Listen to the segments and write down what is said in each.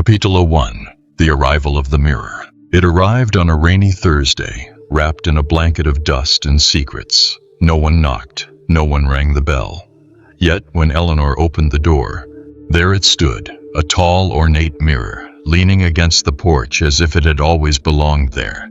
Capítulo 1. The Arrival of the Mirror. It arrived on a rainy Thursday, wrapped in a blanket of dust and secrets. No one knocked, no one rang the bell. Yet, when Eleanor opened the door, there it stood, a tall, ornate mirror, leaning against the porch as if it had always belonged there.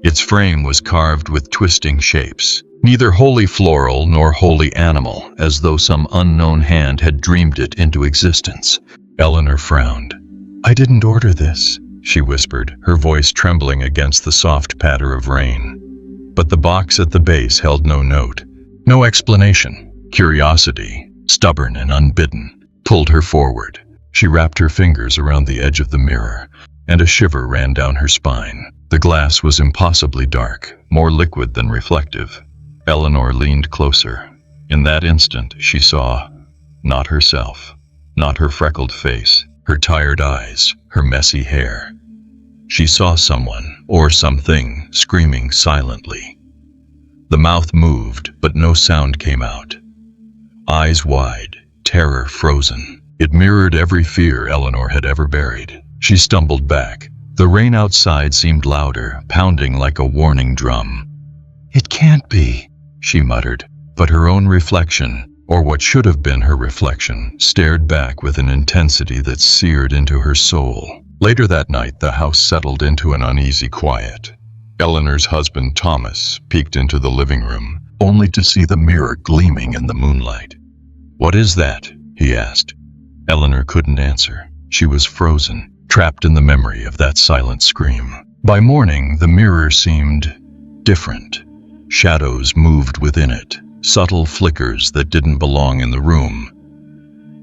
Its frame was carved with twisting shapes, neither wholly floral nor wholly animal, as though some unknown hand had dreamed it into existence. Eleanor frowned. "I didn't order this," she whispered, her voice trembling against the soft patter of rain. But the box at the base held no note, no explanation. Curiosity, stubborn and unbidden, pulled her forward. She wrapped her fingers around the edge of the mirror, and a shiver ran down her spine. The glass was impossibly dark, more liquid than reflective. Eleanor leaned closer. In that instant, she saw not herself, not her freckled face, her tired eyes, her messy hair. She saw someone, or something, screaming silently. The mouth moved, but no sound came out. Eyes wide, terror frozen. It mirrored every fear Eleanor had ever buried. She stumbled back. The rain outside seemed louder, pounding like a warning drum. "It can't be," she muttered, but her own reflection, or what should have been her reflection, stared back with an intensity that seared into her soul. Later that night, the house settled into an uneasy quiet. Eleanor's husband, Thomas, peeked into the living room, only to see the mirror gleaming in the moonlight. "What is that?" he asked. Eleanor couldn't answer. She was frozen, trapped in the memory of that silent scream. By morning, the mirror seemed different. Shadows moved within it, subtle flickers that didn't belong in the room.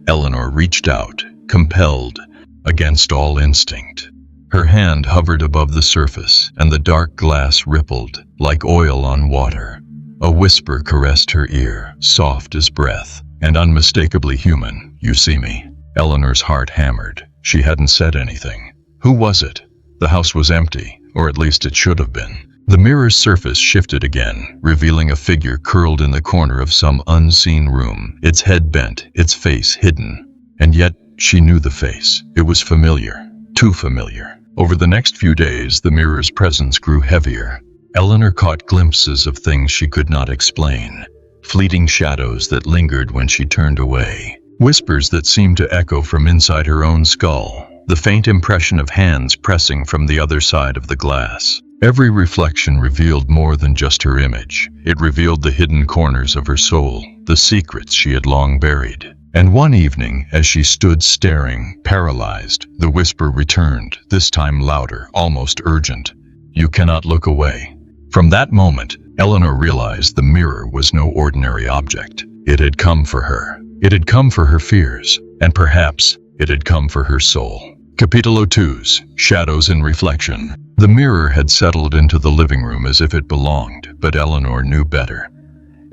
Eleanor reached out, compelled, against all instinct. Her hand hovered above the surface, and the dark glass rippled, like oil on water. A whisper caressed her ear, soft as breath, and unmistakably human. "You see me." Eleanor's heart hammered. She hadn't said anything. Who was it? The house was empty, or at least it should have been. The mirror's surface shifted again, revealing a figure curled in the corner of some unseen room, its head bent, its face hidden. And yet, she knew the face. It was familiar, too familiar. Over the next few days, the mirror's presence grew heavier. Eleanor caught glimpses of things she could not explain, fleeting shadows that lingered when she turned away, whispers that seemed to echo from inside her own skull, the faint impression of hands pressing from the other side of the glass. Every reflection revealed more than just her image. It revealed the hidden corners of her soul, the secrets she had long buried. And one evening, as she stood staring, paralyzed, the whisper returned, this time louder, almost urgent. "You cannot look away." From that moment, Eleanor realized the mirror was no ordinary object. It had come for her. It had come for her fears, and perhaps it had come for her soul. Capítulo 2. Shadows in Reflection. The mirror had settled into the living room as if it belonged, but Eleanor knew better.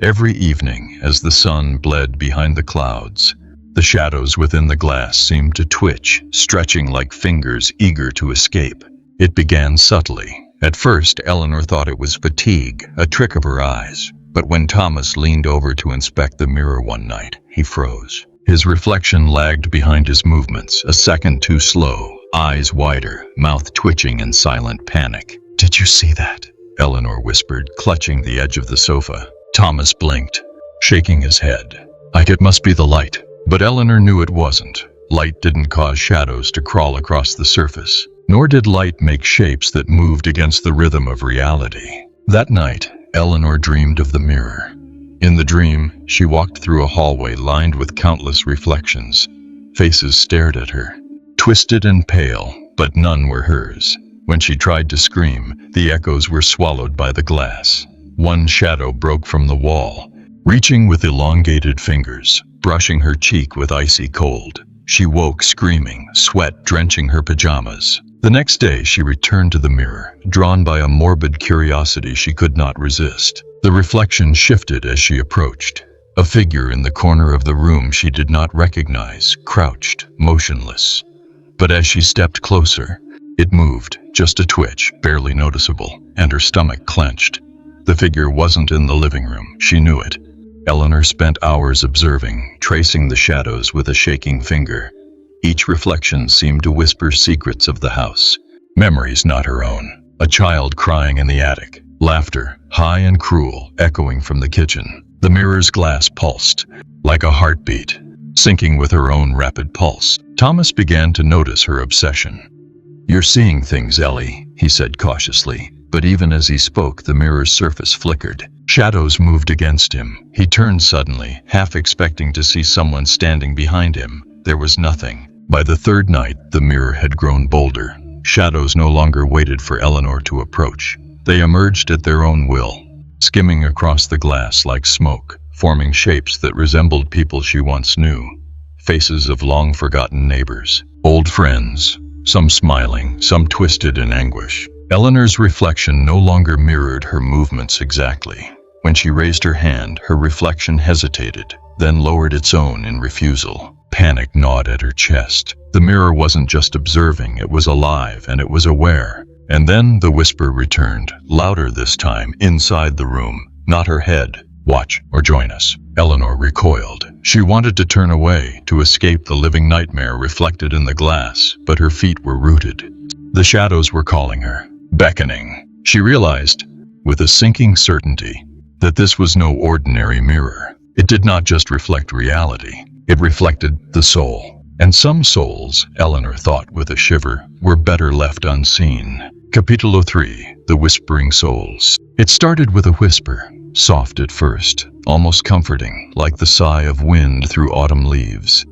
Every evening, as the sun bled behind the clouds, the shadows within the glass seemed to twitch, stretching like fingers eager to escape. It began subtly. At first, Eleanor thought it was fatigue, a trick of her eyes. But when Thomas leaned over to inspect the mirror one night, he froze. His reflection lagged behind his movements, a second too slow, eyes wider, mouth twitching in silent panic. "Did you see that?" Eleanor whispered, clutching the edge of the sofa. Thomas blinked, shaking his head. It must be the light." But Eleanor knew it wasn't. Light didn't cause shadows to crawl across the surface, nor did light make shapes that moved against the rhythm of reality. That night, Eleanor dreamed of the mirror. In the dream, she walked through a hallway lined with countless reflections. Faces stared at her, twisted and pale, but none were hers. When she tried to scream, the echoes were swallowed by the glass. One shadow broke from the wall, reaching with elongated fingers, brushing her cheek with icy cold. She woke screaming, sweat drenching her pajamas. The next day, she returned to the mirror, drawn by a morbid curiosity she could not resist. The reflection shifted as she approached. A figure in the corner of the room she did not recognize, crouched, motionless. But as she stepped closer, it moved, just a twitch, barely noticeable, and her stomach clenched. The figure wasn't in the living room. She knew it. Eleanor spent hours observing, tracing the shadows with a shaking finger. Each reflection seemed to whisper secrets of the house. Memories not her own. A child crying in the attic. Laughter, high and cruel, echoing from the kitchen. The mirror's glass pulsed, like a heartbeat, syncing with her own rapid pulse. Thomas began to notice her obsession. "You're seeing things, Ellie," he said cautiously. But even as he spoke, the mirror's surface flickered. Shadows moved against him. He turned suddenly, half expecting to see someone standing behind him. There was nothing. By the third night, the mirror had grown bolder. Shadows no longer waited for Eleanor to approach. They emerged at their own will, skimming across the glass like smoke, forming shapes that resembled people she once knew. Faces of long-forgotten neighbors, old friends, some smiling, some twisted in anguish. Eleanor's reflection no longer mirrored her movements exactly. When she raised her hand, her reflection hesitated, then lowered its own in refusal. Panic gnawed at her chest. The mirror wasn't just observing, it was alive, and it was aware. And then the whisper returned, louder this time, inside the room. Not her head. "Watch, or join us." Eleanor recoiled. She wanted to turn away, to escape the living nightmare reflected in the glass, but her feet were rooted. The shadows were calling her, beckoning. She realized, with a sinking certainty, that this was no ordinary mirror. It did not just reflect reality. It reflected the soul. And some souls, Eleanor thought with a shiver, were better left unseen. Capítulo 3. The Whispering Souls. It started with a whisper, soft at first, almost comforting, like the sigh of wind through autumn leaves.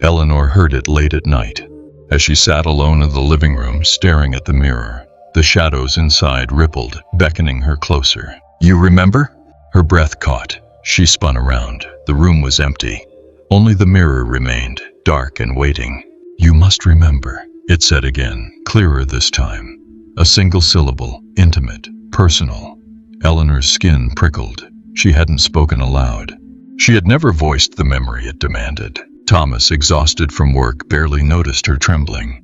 Eleanor heard it late at night, as she sat alone in the living room staring at the mirror. The shadows inside rippled, beckoning her closer. "You remember?" Her breath caught. She spun around. The room was empty. Only the mirror remained, dark and waiting. "You must remember," it said again, clearer this time. A single syllable, intimate, personal. Eleanor's skin prickled. She hadn't spoken aloud. She had never voiced the memory it demanded. Thomas, exhausted from work, barely noticed her trembling.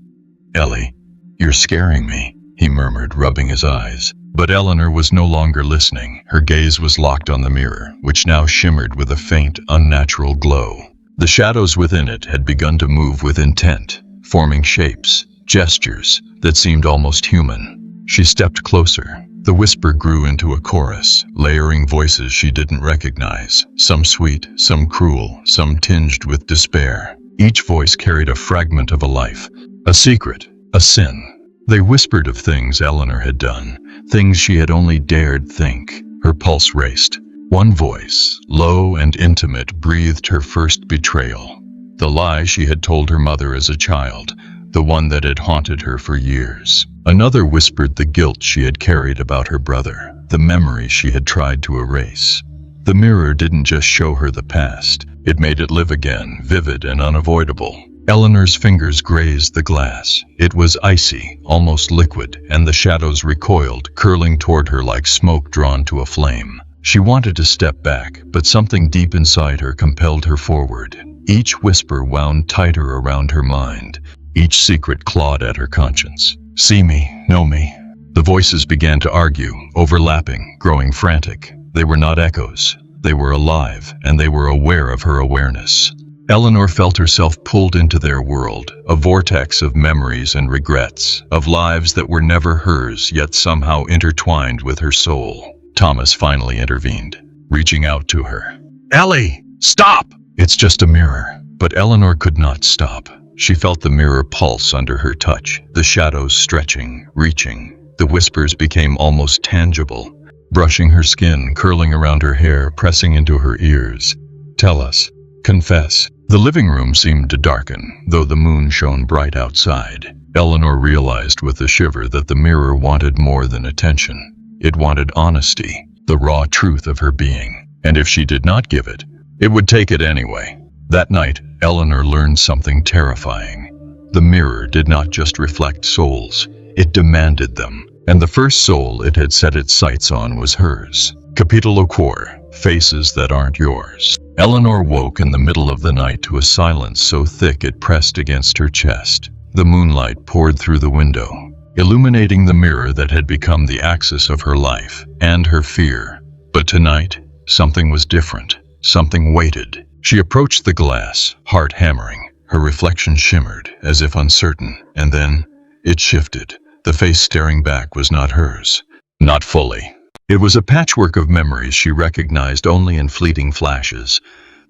"Ellie, you're scaring me," he murmured, rubbing his eyes. But Eleanor was no longer listening. Her gaze was locked on the mirror, which now shimmered with a faint, unnatural glow. The shadows within it had begun to move with intent, forming shapes, gestures that seemed almost human. She stepped closer. The whisper grew into a chorus, layering voices she didn't recognize, some sweet, some cruel, some tinged with despair. Each voice carried a fragment of a life, a secret, a sin. They whispered of things Eleanor had done, things she had only dared think. Her pulse raced. One voice, low and intimate, breathed her first betrayal. The lie she had told her mother as a child, the one that had haunted her for years. Another whispered the guilt she had carried about her brother, the memory she had tried to erase. The mirror didn't just show her the past, it made it live again, vivid and unavoidable. Eleanor's fingers grazed the glass. It was icy, almost liquid, and the shadows recoiled, curling toward her like smoke drawn to a flame. She wanted to step back, but something deep inside her compelled her forward. Each whisper wound tighter around her mind. Each secret clawed at her conscience. "See me, know me." The voices began to argue, overlapping, growing frantic. They were not echoes. They were alive, and they were aware of her awareness. Eleanor felt herself pulled into their world, a vortex of memories and regrets, of lives that were never hers, yet somehow intertwined with her soul. Thomas finally intervened, reaching out to her. "Ellie, stop!" "It's just a mirror." But Eleanor could not stop. She felt the mirror pulse under her touch, the shadows stretching, reaching. The whispers became almost tangible, brushing her skin, curling around her hair, pressing into her ears. "Tell us. Confess." The living room seemed to darken, though the moon shone bright outside. Eleanor realized with a shiver that the mirror wanted more than attention. It wanted honesty, the raw truth of her being. And if she did not give it, it would take it anyway. That night, Eleanor learned something terrifying. The mirror did not just reflect souls, it demanded them. And the first soul it had set its sights on was hers. Capítulo 4. Faces that aren't yours. Eleanor woke in the middle of the night to a silence so thick it pressed against her chest. The moonlight poured through the window, illuminating the mirror that had become the axis of her life and her fear. But tonight, something was different. Something waited. She approached the glass, heart hammering, Her reflection shimmered, as if uncertain, and then it shifted. The face staring back was not hers. Not fully. It was a patchwork of memories she recognized only in fleeting flashes.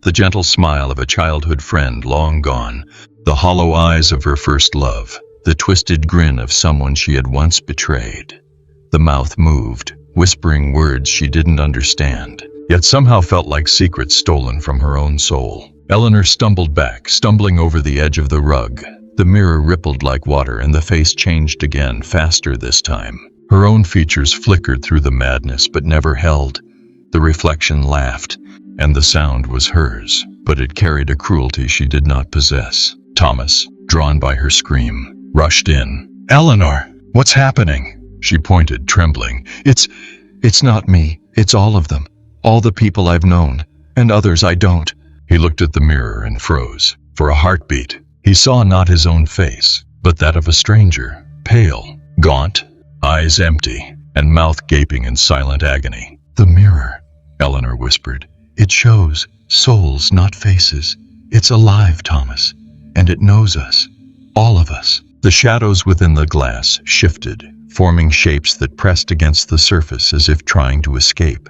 The gentle smile of a childhood friend long gone, the hollow eyes of her first love, the twisted grin of someone she had once betrayed. The mouth moved, whispering words she didn't understand, yet somehow felt like secrets stolen from her own soul. Eleanor stumbled back, stumbling over the edge of the rug. The mirror rippled like water and the face changed again, faster this time. Her own features flickered through the madness but never held. The reflection laughed, and the sound was hers, but it carried a cruelty she did not possess. Thomas, drawn by her scream, rushed in. "Eleanor, what's happening?" She pointed, trembling. It's not me. It's all of them. All the people I've known, and others I don't." He looked at the mirror and froze. For a heartbeat, he saw not his own face, but that of a stranger, pale, gaunt, eyes empty, and mouth gaping in silent agony. "The mirror," Eleanor whispered. "It shows souls, not faces. It's alive, Thomas, and it knows us, all of us." The shadows within the glass shifted, forming shapes that pressed against the surface as if trying to escape.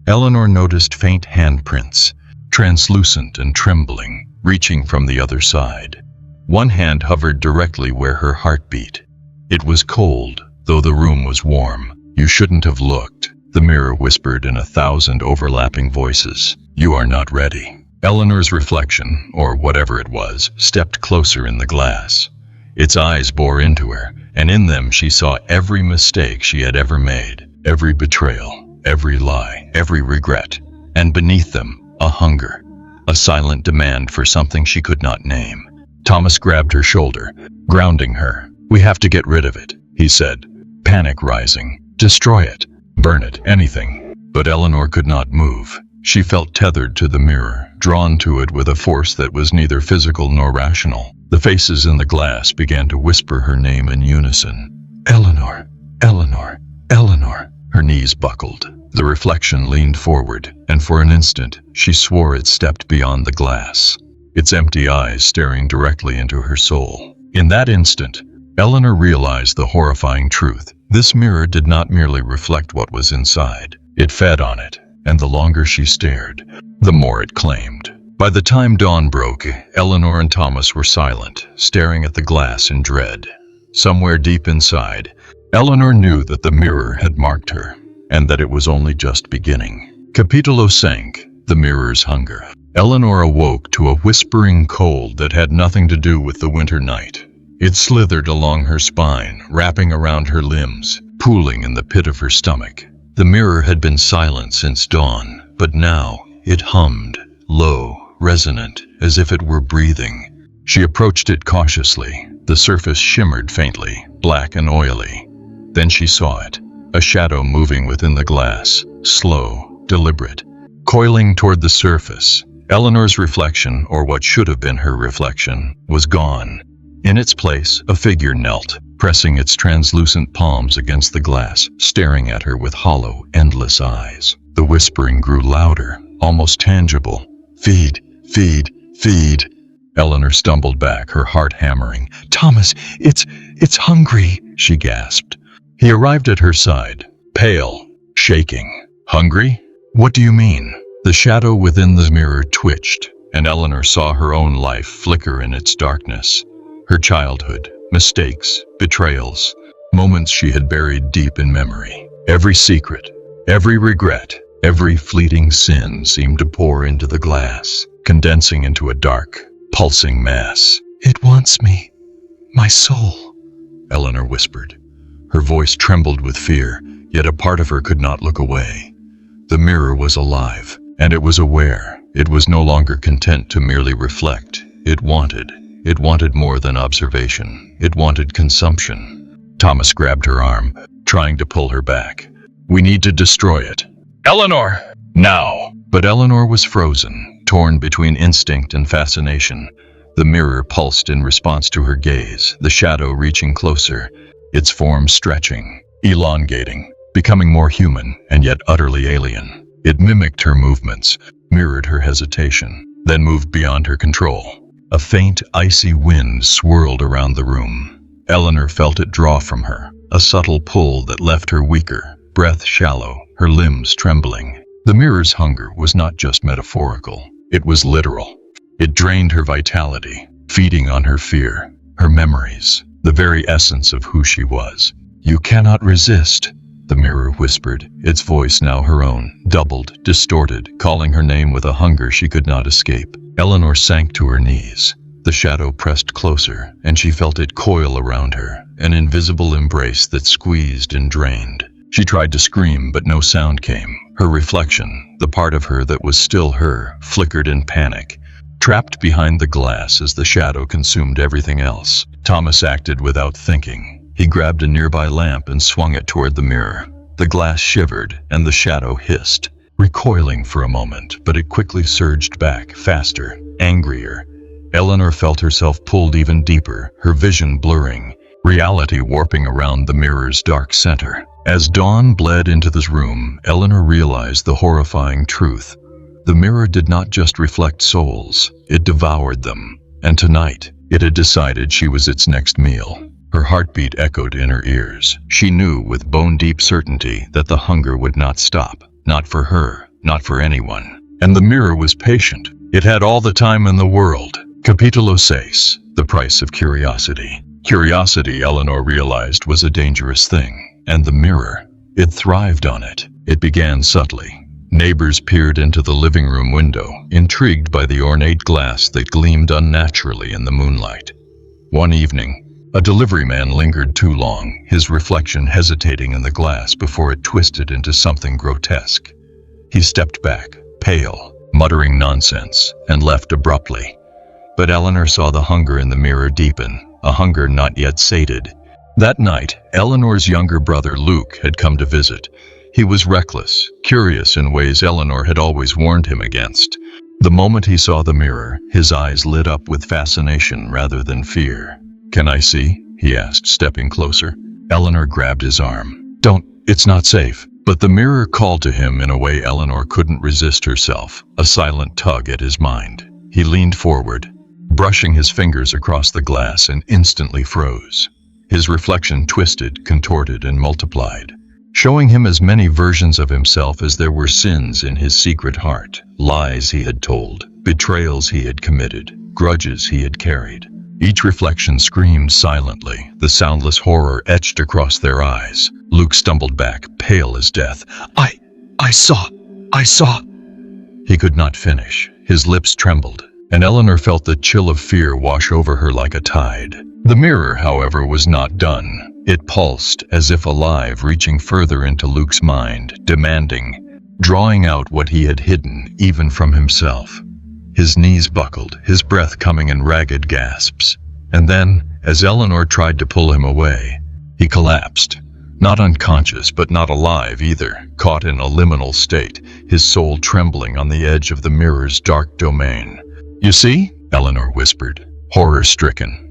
Eleanor noticed faint handprints, translucent and trembling, reaching from the other side. One hand hovered directly where her heart beat. It was cold, though the room was warm. "You shouldn't have looked," the mirror whispered in 1,000 overlapping voices. "You are not ready." Eleanor's reflection, or whatever it was, stepped closer in the glass. Its eyes bore into her, and in them she saw every mistake she had ever made, every betrayal, every lie, every regret, and beneath them, a hunger, a silent demand for something she could not name. Thomas grabbed her shoulder, grounding her. "We have to get rid of it," he said, panic rising. "Destroy it, burn it, anything." But Eleanor could not move. She felt tethered to the mirror, drawn to it with a force that was neither physical nor rational. The faces in the glass began to whisper her name in unison. "Eleanor, Eleanor, Eleanor." Her knees buckled. The reflection leaned forward, and for an instant, she swore it stepped beyond the glass, its empty eyes staring directly into her soul. In that instant, Eleanor realized the horrifying truth. This mirror did not merely reflect what was inside. It fed on it, and the longer she stared, the more it claimed. By the time dawn broke, Eleanor and Thomas were silent, staring at the glass in dread. Somewhere deep inside, Eleanor knew that the mirror had marked her, and that it was only just beginning. Capítulo 5, The Mirror's Hunger. Eleanor awoke to a whispering cold that had nothing to do with the winter night. It slithered along her spine, wrapping around her limbs, pooling in the pit of her stomach. The mirror had been silent since dawn, but now it hummed, low, resonant, as if it were breathing. She approached it cautiously. The surface shimmered faintly, black and oily. Then she saw it, a shadow moving within the glass, slow, deliberate, coiling toward the surface. Eleanor's reflection, or what should have been her reflection, was gone. In its place, a figure knelt, pressing its translucent palms against the glass, staring at her with hollow, endless eyes. The whispering grew louder, almost tangible. "Feed, feed, feed." Eleanor stumbled back, her heart hammering. "Thomas, it's hungry," she gasped. He arrived at her side, pale, shaking. "Hungry? What do you mean?" The shadow within the mirror twitched, and Eleanor saw her own life flicker in its darkness. Her childhood, mistakes, betrayals, moments she had buried deep in memory. Every secret, every regret, every fleeting sin seemed to pour into the glass, condensing into a dark, pulsing mass. "It wants me, my soul," Eleanor whispered. Her voice trembled with fear, yet a part of her could not look away. The mirror was alive, and it was aware. It was no longer content to merely reflect. It wanted more than observation. It wanted consumption. Thomas grabbed her arm, trying to pull her back. "We need to destroy it." "Eleanor! Now!" But Eleanor was frozen, torn between instinct and fascination. The mirror pulsed in response to her gaze, the shadow reaching closer, its form stretching, elongating, becoming more human and yet utterly alien. It mimicked her movements, mirrored her hesitation, then moved beyond her control. A faint, icy wind swirled around the room. Eleanor felt it draw from her, a subtle pull that left her weaker, breath shallow, her limbs trembling. The mirror's hunger was not just metaphorical, it was literal. It drained her vitality, feeding on her fear, her memories, the very essence of who she was. "You cannot resist," the mirror whispered, its voice now her own, doubled, distorted, calling her name with a hunger she could not escape. Eleanor sank to her knees. The shadow pressed closer, and she felt it coil around her, an invisible embrace that squeezed and drained. She tried to scream, but no sound came. Her reflection, the part of her that was still her, flickered in panic. Trapped behind the glass as the shadow consumed everything else, Thomas acted without thinking. He grabbed a nearby lamp and swung it toward the mirror. The glass shivered, and the shadow hissed, recoiling for a moment, but it quickly surged back, faster, angrier. Eleanor felt herself pulled even deeper, her vision blurring, reality warping around the mirror's dark center. As dawn bled into this room, Eleanor realized the horrifying truth. The mirror did not just reflect souls, it devoured them. And tonight, it had decided she was its next meal. Her heartbeat echoed in her ears. She knew with bone-deep certainty that the hunger would not stop. Not for her, not for anyone. And the mirror was patient. It had all the time in the world. Capítulo 6. The price of curiosity. Curiosity, Eleanor realized, was a dangerous thing. And the mirror, it thrived on it. It began subtly. Neighbors peered into the living room window, intrigued by the ornate glass that gleamed unnaturally in the moonlight. One evening, a delivery man lingered too long, his reflection hesitating in the glass before it twisted into something grotesque. He stepped back, pale, muttering nonsense, and left abruptly. But Eleanor saw the hunger in the mirror deepen, a hunger not yet sated. That night, Eleanor's younger brother Luke had come to visit. He was reckless, curious in ways Eleanor had always warned him against. The moment he saw the mirror, his eyes lit up with fascination rather than fear. "Can I see?" he asked, stepping closer. Eleanor grabbed his arm. "Don't, it's not safe." But the mirror called to him in a way Eleanor couldn't resist herself, a silent tug at his mind. He leaned forward, brushing his fingers across the glass, and instantly froze. His reflection twisted, contorted, and multiplied, showing him as many versions of himself as there were sins in his secret heart, lies he had told, betrayals he had committed, grudges he had carried. Each reflection screamed silently, the soundless horror etched across their eyes. Luke stumbled back, pale as death. I saw. He could not finish. His lips trembled, and Eleanor felt the chill of fear wash over her like a tide. The mirror, however, was not done. It pulsed, as if alive, reaching further into Luke's mind, demanding, drawing out what he had hidden, even from himself. His knees buckled, his breath coming in ragged gasps. And then, as Eleanor tried to pull him away, he collapsed. Not unconscious, but not alive either, caught in a liminal state, his soul trembling on the edge of the mirror's dark domain. "You see?" Eleanor whispered, horror-stricken.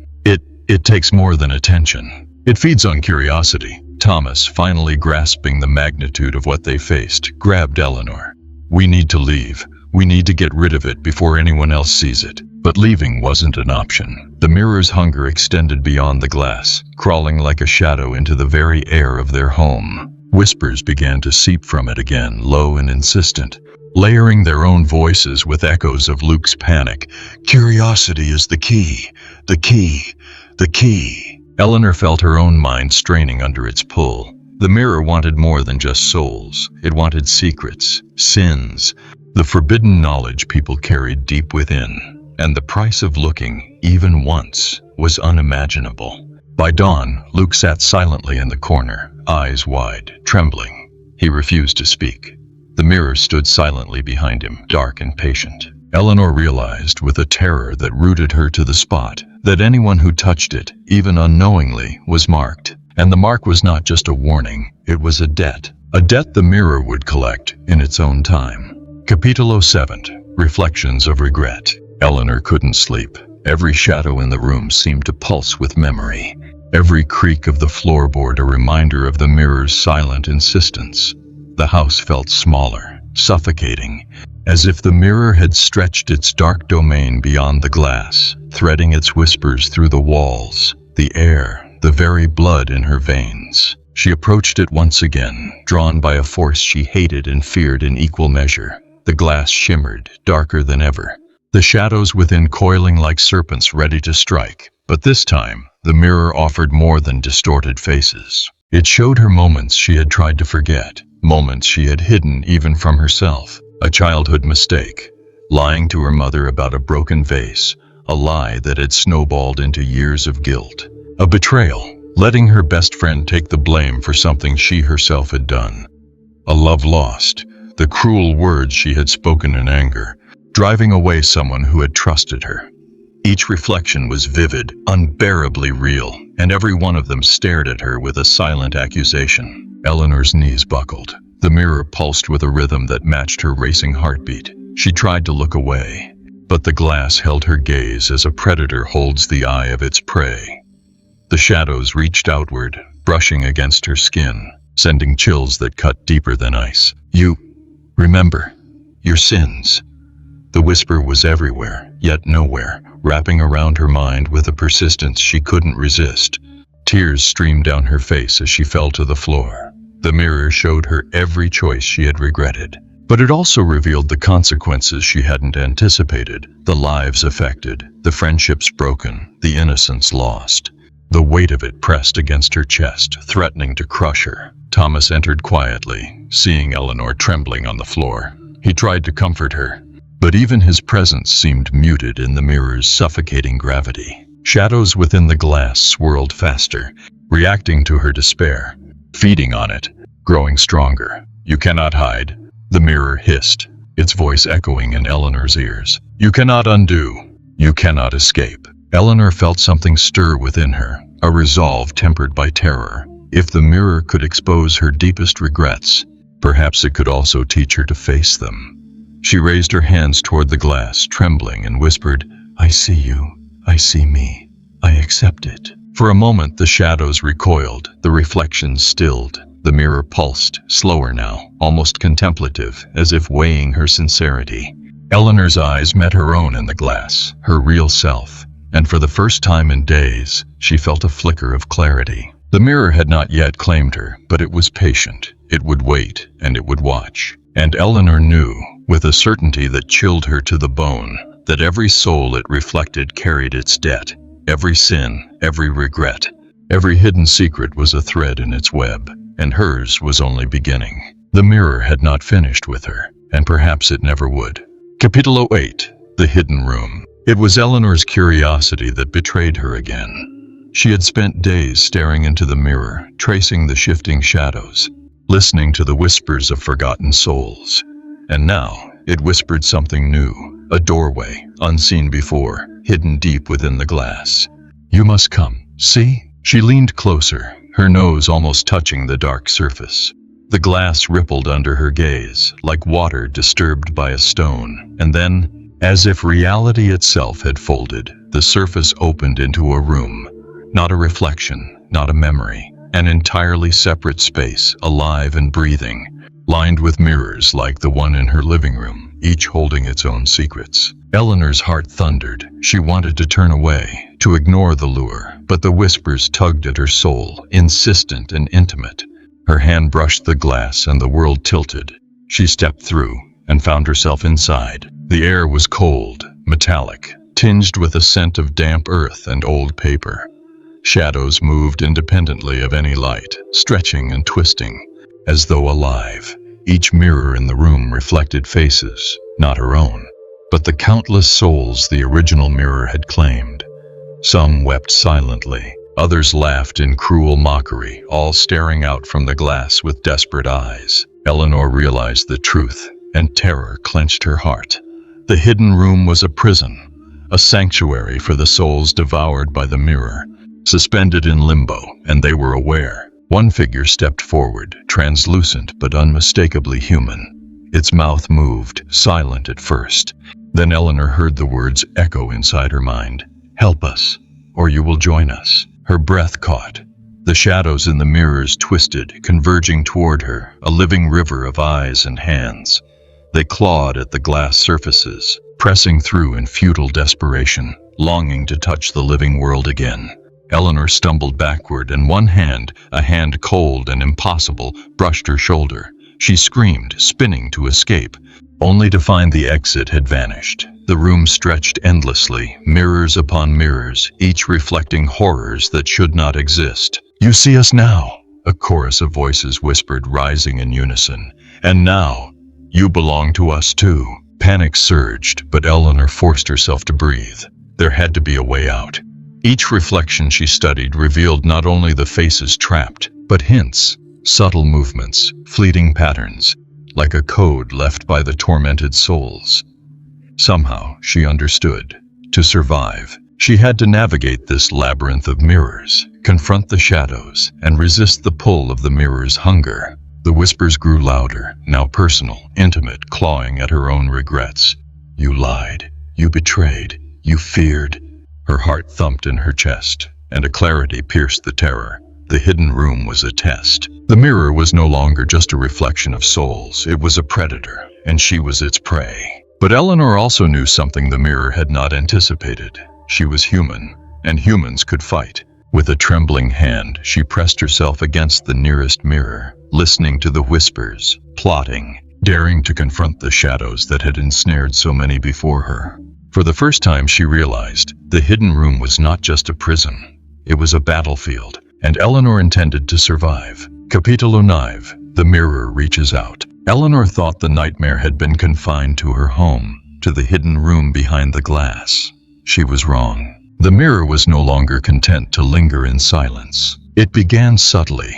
It takes more than attention. It feeds on curiosity." Thomas, finally grasping the magnitude of what they faced, grabbed Eleanor. "We need to leave. We need to get rid of it before anyone else sees it." But leaving wasn't an option. The mirror's hunger extended beyond the glass, crawling like a shadow into the very air of their home. Whispers began to seep from it again, low and insistent, layering their own voices with echoes of Luke's panic. "Curiosity is the key. The key. The key." Eleanor felt her own mind straining under its pull. The mirror wanted more than just souls. It wanted secrets, sins, the forbidden knowledge people carried deep within. And the price of looking, even once, was unimaginable. By dawn, Luke sat silently in the corner, eyes wide, trembling. He refused to speak. The mirror stood silently behind him, dark and patient. Eleanor realized, with a terror that rooted her to the spot, that anyone who touched it, even unknowingly, was marked. And the mark was not just a warning, it was a debt the mirror would collect in its own time. Capítulo 7. Reflections of Regret. Eleanor couldn't sleep. Every shadow in the room seemed to pulse with memory. Every creak of the floorboard a reminder of the mirror's silent insistence. The house felt smaller, suffocating, as if the mirror had stretched its dark domain beyond the glass, threading its whispers through the walls, the air, the very blood in her veins. She approached it once again, drawn by a force she hated and feared in equal measure. The glass shimmered, darker than ever, the shadows within coiling like serpents ready to strike. But this time, the mirror offered more than distorted faces. It showed her moments she had tried to forget, moments she had hidden even from herself. A childhood mistake, lying to her mother about a broken vase, a lie that had snowballed into years of guilt. A betrayal, letting her best friend take the blame for something she herself had done. A love lost, the cruel words she had spoken in anger, driving away someone who had trusted her. Each reflection was vivid, unbearably real, and every one of them stared at her with a silent accusation. Eleanor's knees buckled. The mirror pulsed with a rhythm that matched her racing heartbeat. She tried to look away, but the glass held her gaze as a predator holds the eye of its prey. The shadows reached outward, brushing against her skin, sending chills that cut deeper than ice. "You remember your sins." The whisper was everywhere, yet nowhere, wrapping around her mind with a persistence she couldn't resist. Tears streamed down her face as she fell to the floor. The mirror showed her every choice she had regretted, but it also revealed the consequences she hadn't anticipated, the lives affected, the friendships broken, the innocence lost. The weight of it pressed against her chest, threatening to crush her. Thomas entered quietly, seeing Eleanor trembling on the floor. He tried to comfort her, but even his presence seemed muted in the mirror's suffocating gravity. Shadows within the glass swirled faster, reacting to her despair, feeding on it, growing stronger. "You cannot hide," the mirror hissed, its voice echoing in Eleanor's ears. "You cannot undo. You cannot escape." Eleanor felt something stir within her, a resolve tempered by terror. If the mirror could expose her deepest regrets, perhaps it could also teach her to face them. She raised her hands toward the glass, trembling, and whispered, "I see you. I see me. I accept it." For a moment the shadows recoiled, the reflections stilled. The mirror pulsed, slower now, almost contemplative, as if weighing her sincerity. Eleanor's eyes met her own in the glass, her real self, and for the first time in days, she felt a flicker of clarity. The mirror had not yet claimed her, but it was patient. It would wait, and it would watch. And Eleanor knew, with a certainty that chilled her to the bone, that every soul it reflected carried its debt. Every sin, every regret, every hidden secret was a thread in its web, and hers was only beginning. The mirror had not finished with her, and perhaps it never would. Capítulo 8. The Hidden Room. It was Eleanor's curiosity that betrayed her again. She had spent days staring into the mirror, tracing the shifting shadows, listening to the whispers of forgotten souls. And now, it whispered something new, a doorway, unseen before, hidden deep within the glass. "You must come, see?" She leaned closer, her nose almost touching the dark surface. The glass rippled under her gaze, like water disturbed by a stone, and then, as if reality itself had folded, the surface opened into a room. Not a reflection, not a memory, an entirely separate space, alive and breathing, lined with mirrors like the one in her living room, each holding its own secrets. Eleanor's heart thundered. She wanted to turn away, to ignore the lure, but the whispers tugged at her soul, insistent and intimate. Her hand brushed the glass and the world tilted. She stepped through and found herself inside. The air was cold, metallic, tinged with a scent of damp earth and old paper. Shadows moved independently of any light, stretching and twisting, as though alive. Each mirror in the room reflected faces, not her own, but the countless souls the original mirror had claimed. Some wept silently, others laughed in cruel mockery, all staring out from the glass with desperate eyes. Eleanor realized the truth, and terror clenched her heart. The hidden room was a prison, a sanctuary for the souls devoured by the mirror, suspended in limbo, and they were aware. One figure stepped forward, translucent but unmistakably human. Its mouth moved, silent at first. Then Eleanor heard the words echo inside her mind. "Help us, or you will join us." Her breath caught. The shadows in the mirrors twisted, converging toward her, a living river of eyes and hands. They clawed at the glass surfaces, pressing through in futile desperation, longing to touch the living world again. Eleanor stumbled backward, and one hand, a hand cold and impossible, brushed her shoulder. She screamed, spinning to escape, only to find the exit had vanished. The room stretched endlessly, mirrors upon mirrors, each reflecting horrors that should not exist. "You see us now," a chorus of voices whispered, rising in unison. "And now, you belong to us too." Panic surged, but Eleanor forced herself to breathe. There had to be a way out. Each reflection she studied revealed not only the faces trapped, but hints, subtle movements, fleeting patterns, like a code left by the tormented souls. Somehow, she understood. To survive, she had to navigate this labyrinth of mirrors, confront the shadows, and resist the pull of the mirror's hunger. The whispers grew louder, now personal, intimate, clawing at her own regrets. "You lied. You betrayed. You feared." Her heart thumped in her chest, and a clarity pierced the terror. The hidden room was a test. The mirror was no longer just a reflection of souls. It was a predator, and she was its prey. But Eleanor also knew something the mirror had not anticipated. She was human, and humans could fight. With a trembling hand, she pressed herself against the nearest mirror, listening to the whispers, plotting, daring to confront the shadows that had ensnared so many before her. For the first time, she realized the hidden room was not just a prison. It was a battlefield, and Eleanor intended to survive. Capítulo 9. The mirror reaches out. Eleanor thought the nightmare had been confined to her home, to the hidden room behind the glass. She was wrong. The mirror was no longer content to linger in silence. It began subtly.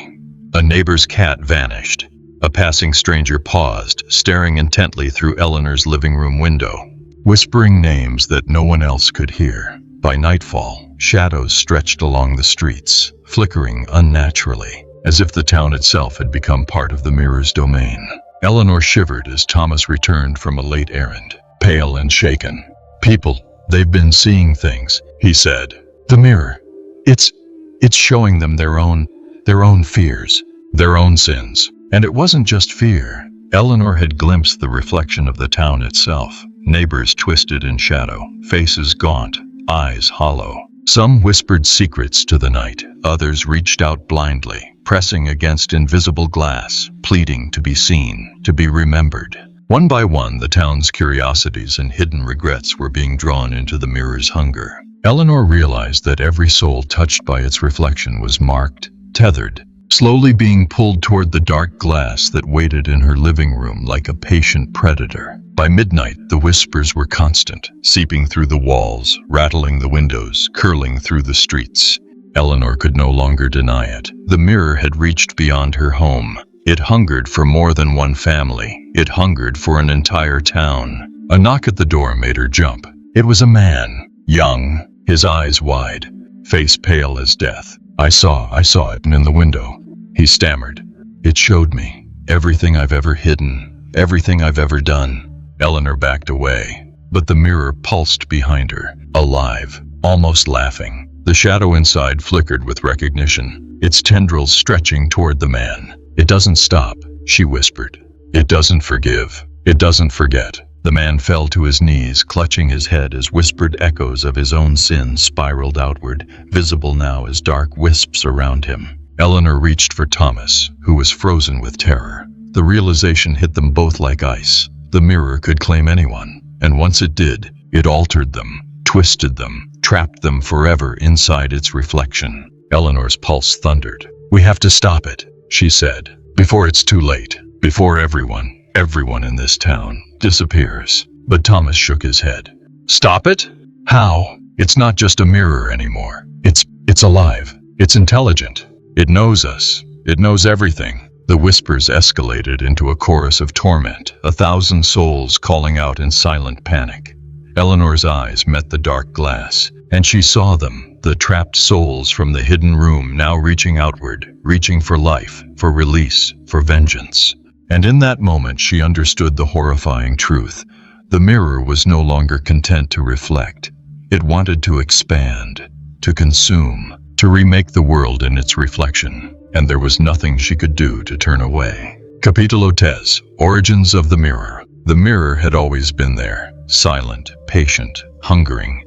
A neighbor's cat vanished. A passing stranger paused, staring intently through Eleanor's living room window, whispering names that no one else could hear. By nightfall, shadows stretched along the streets, flickering unnaturally, as if the town itself had become part of the mirror's domain. Eleanor shivered as Thomas returned from a late errand, pale and shaken. "People, they've been seeing things," he said. "The mirror. It's showing them their own fears, their own sins." And it wasn't just fear. Eleanor had glimpsed the reflection of the town itself. Neighbors twisted in shadow, faces gaunt, eyes hollow. Some whispered secrets to the night, others reached out blindly, pressing against invisible glass, pleading to be seen, to be remembered. One by one, the town's curiosities and hidden regrets were being drawn into the mirror's hunger. Eleanor realized that every soul touched by its reflection was marked, tethered, slowly being pulled toward the dark glass that waited in her living room like a patient predator. By midnight, the whispers were constant, seeping through the walls, rattling the windows, curling through the streets. Eleanor could no longer deny it. The mirror had reached beyond her home. It hungered for more than one family. It hungered for an entire town. A knock at the door made her jump. It was a man, young, his eyes wide, face pale as death. I saw it in the window," he stammered. "It showed me everything I've ever hidden, everything I've ever done." Eleanor backed away, but the mirror pulsed behind her, alive, almost laughing. The shadow inside flickered with recognition, its tendrils stretching toward the man. "It doesn't stop," she whispered. "It doesn't forgive. It doesn't forget." The man fell to his knees, clutching his head as whispered echoes of his own sin spiraled outward, visible now as dark wisps around him. Eleanor reached for Thomas, who was frozen with terror. The realization hit them both like ice. The mirror could claim anyone, and once it did, it altered them, twisted them, trapped them forever inside its reflection. Eleanor's pulse thundered. "We have to stop it," she said, "before it's too late, before everyone in this town disappears." But Thomas shook his head. "Stop it? How? It's not just a mirror anymore. It's alive. It's intelligent. It knows us. It knows everything." The whispers escalated into a chorus of torment, 1,000 souls calling out in silent panic. Eleanor's eyes met the dark glass, and she saw them, the trapped souls from the hidden room now reaching outward, reaching for life, for release, for vengeance. And in that moment she understood the horrifying truth. The mirror was no longer content to reflect. It wanted to expand, to consume, to remake the world in its reflection. And there was nothing she could do to turn away. Capítulo 10. Origins of the Mirror. The mirror had always been there, silent, patient, hungering.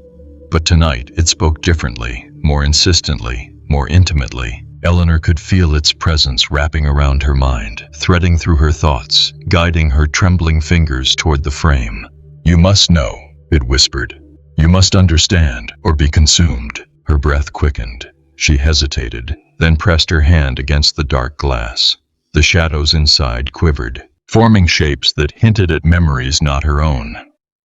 But tonight it spoke differently, more insistently, more intimately. Eleanor could feel its presence wrapping around her mind, threading through her thoughts, guiding her trembling fingers toward the frame. "You must know," it whispered. "You must understand, or be consumed." Her breath quickened. She hesitated, then pressed her hand against the dark glass. The shadows inside quivered, forming shapes that hinted at memories not her own.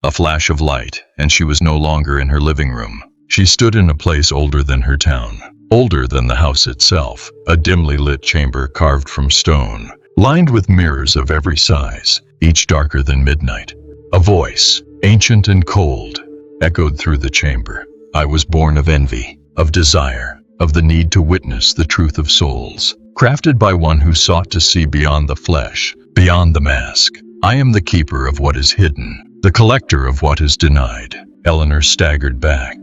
A flash of light, and she was no longer in her living room. She stood in a place older than her town, older than the house itself, a dimly lit chamber carved from stone, lined with mirrors of every size, each darker than midnight. A voice, ancient and cold, echoed through the chamber. "I was born of envy, of desire, of the need to witness the truth of souls, crafted by one who sought to see beyond the flesh, beyond the mask. I am the keeper of what is hidden, the collector of what is denied." Eleanor staggered back.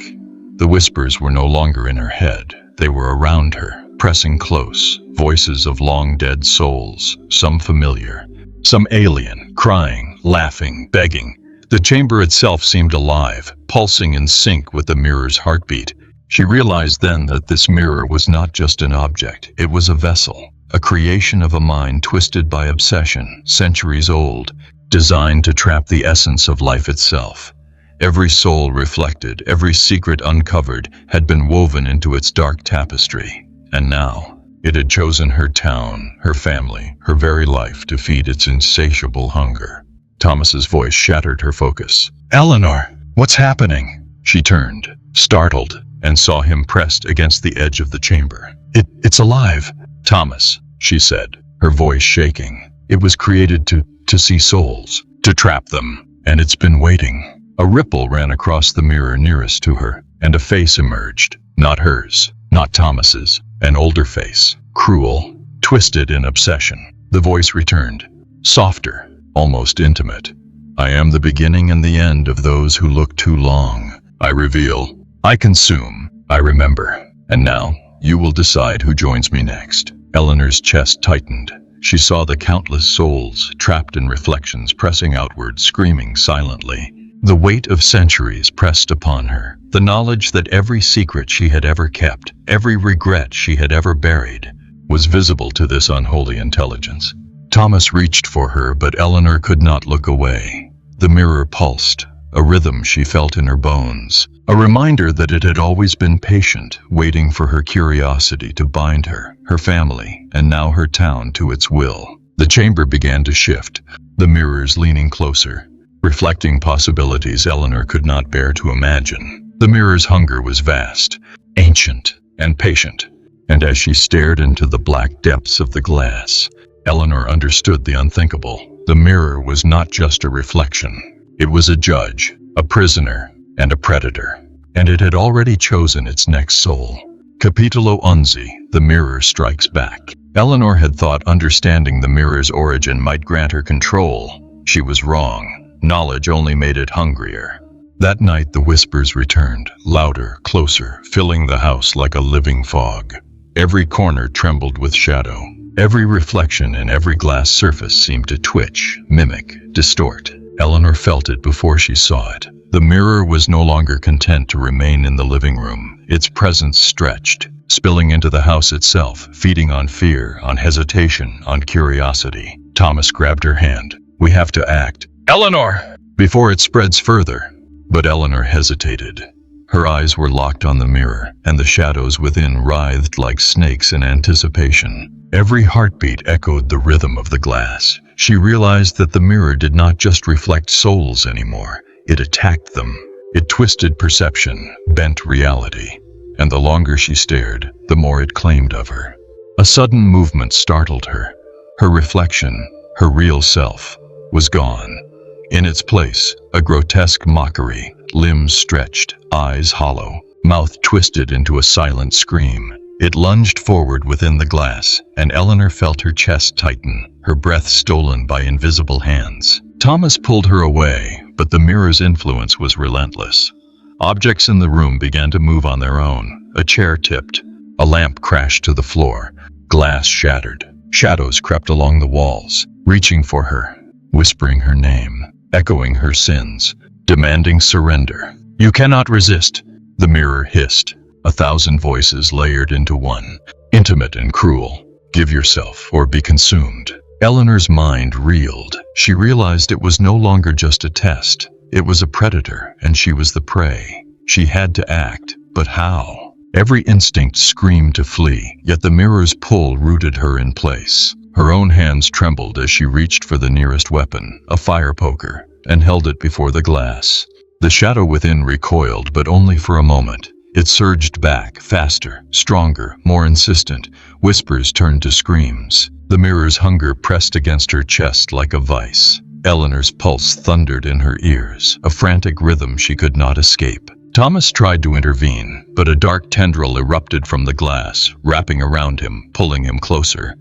The whispers were no longer in her head. They were around her, pressing close, voices of long-dead souls, some familiar, some alien, crying, laughing, begging. The chamber itself seemed alive, pulsing in sync with the mirror's heartbeat. She realized then that this mirror was not just an object, it was a vessel, a creation of a mind twisted by obsession, centuries old, designed to trap the essence of life itself. Every soul reflected, every secret uncovered, had been woven into its dark tapestry. And now, it had chosen her town, her family, her very life to feed its insatiable hunger. Thomas's voice shattered her focus. "Eleanor, what's happening?" She turned, startled, and saw him pressed against the edge of the chamber. It's alive." "Thomas," she said, her voice shaking. "It was created to see souls, to trap them, and it's been waiting." A ripple ran across the mirror nearest to her, and a face emerged. Not hers, not Thomas's, an older face, cruel, twisted in obsession. The voice returned, softer, almost intimate. "I am the beginning and the end of those who look too long. I reveal, I consume, I remember. And now, you will decide who joins me next." Eleanor's chest tightened. She saw the countless souls, trapped in reflections, pressing outward, screaming silently. The weight of centuries pressed upon her, the knowledge that every secret she had ever kept, every regret she had ever buried, was visible to this unholy intelligence. Thomas reached for her, but Eleanor could not look away. The mirror pulsed, a rhythm she felt in her bones, a reminder that it had always been patient, waiting for her curiosity to bind her, her family, and now her town to its will. The chamber began to shift, the mirrors leaning closer, reflecting possibilities Eleanor could not bear to imagine. The mirror's hunger was vast, ancient, and patient, and as she stared into the black depths of the glass, Eleanor understood the unthinkable. The mirror was not just a reflection. It was a judge, a prisoner, and a predator, and it had already chosen its next soul. Capitolo Unsee, the mirror strikes back. Eleanor had thought understanding the mirror's origin might grant her control. She was wrong. Knowledge only made it hungrier. That night the whispers returned, louder, closer, filling the house like a living fog. Every corner trembled with shadow. Every reflection in every glass surface seemed to twitch, mimic, distort. Eleanor felt it before she saw it. The mirror was no longer content to remain in the living room. Its presence stretched, spilling into the house itself, feeding on fear, on hesitation, on curiosity. Thomas grabbed her hand. "We have to act. Eleanor!" Before it spreads further. But Eleanor hesitated. Her eyes were locked on the mirror, and the shadows within writhed like snakes in anticipation. Every heartbeat echoed the rhythm of the glass. She realized that the mirror did not just reflect souls anymore. It attacked them. It twisted perception, bent reality. And the longer she stared, the more it claimed of her. A sudden movement startled her. Her reflection, her real self, was gone. In its place, a grotesque mockery, limbs stretched, eyes hollow, mouth twisted into a silent scream. It lunged forward within the glass, and Eleanor felt her chest tighten, her breath stolen by invisible hands. Thomas pulled her away, but the mirror's influence was relentless. Objects in the room began to move on their own. A chair tipped, a lamp crashed to the floor, glass shattered. Shadows crept along the walls, reaching for her, whispering her name. echoing her sins, demanding surrender. "You cannot resist," the mirror hissed, 1,000 voices layered into one, intimate and cruel. "Give yourself or be consumed." Eleanor's mind reeled. She realized it was no longer just a test. It was a predator, and she was the prey. She had to act, but how? Every instinct screamed to flee, yet the mirror's pull rooted her in place. Her own hands trembled as she reached for the nearest weapon, a fire poker, and held it before the glass. The shadow within recoiled, but only for a moment. It surged back, faster, stronger, more insistent. Whispers turned to screams. The mirror's hunger pressed against her chest like a vice. Eleanor's pulse thundered in her ears, a frantic rhythm she could not escape. Thomas tried to intervene, but a dark tendril erupted from the glass, wrapping around him, pulling him closer.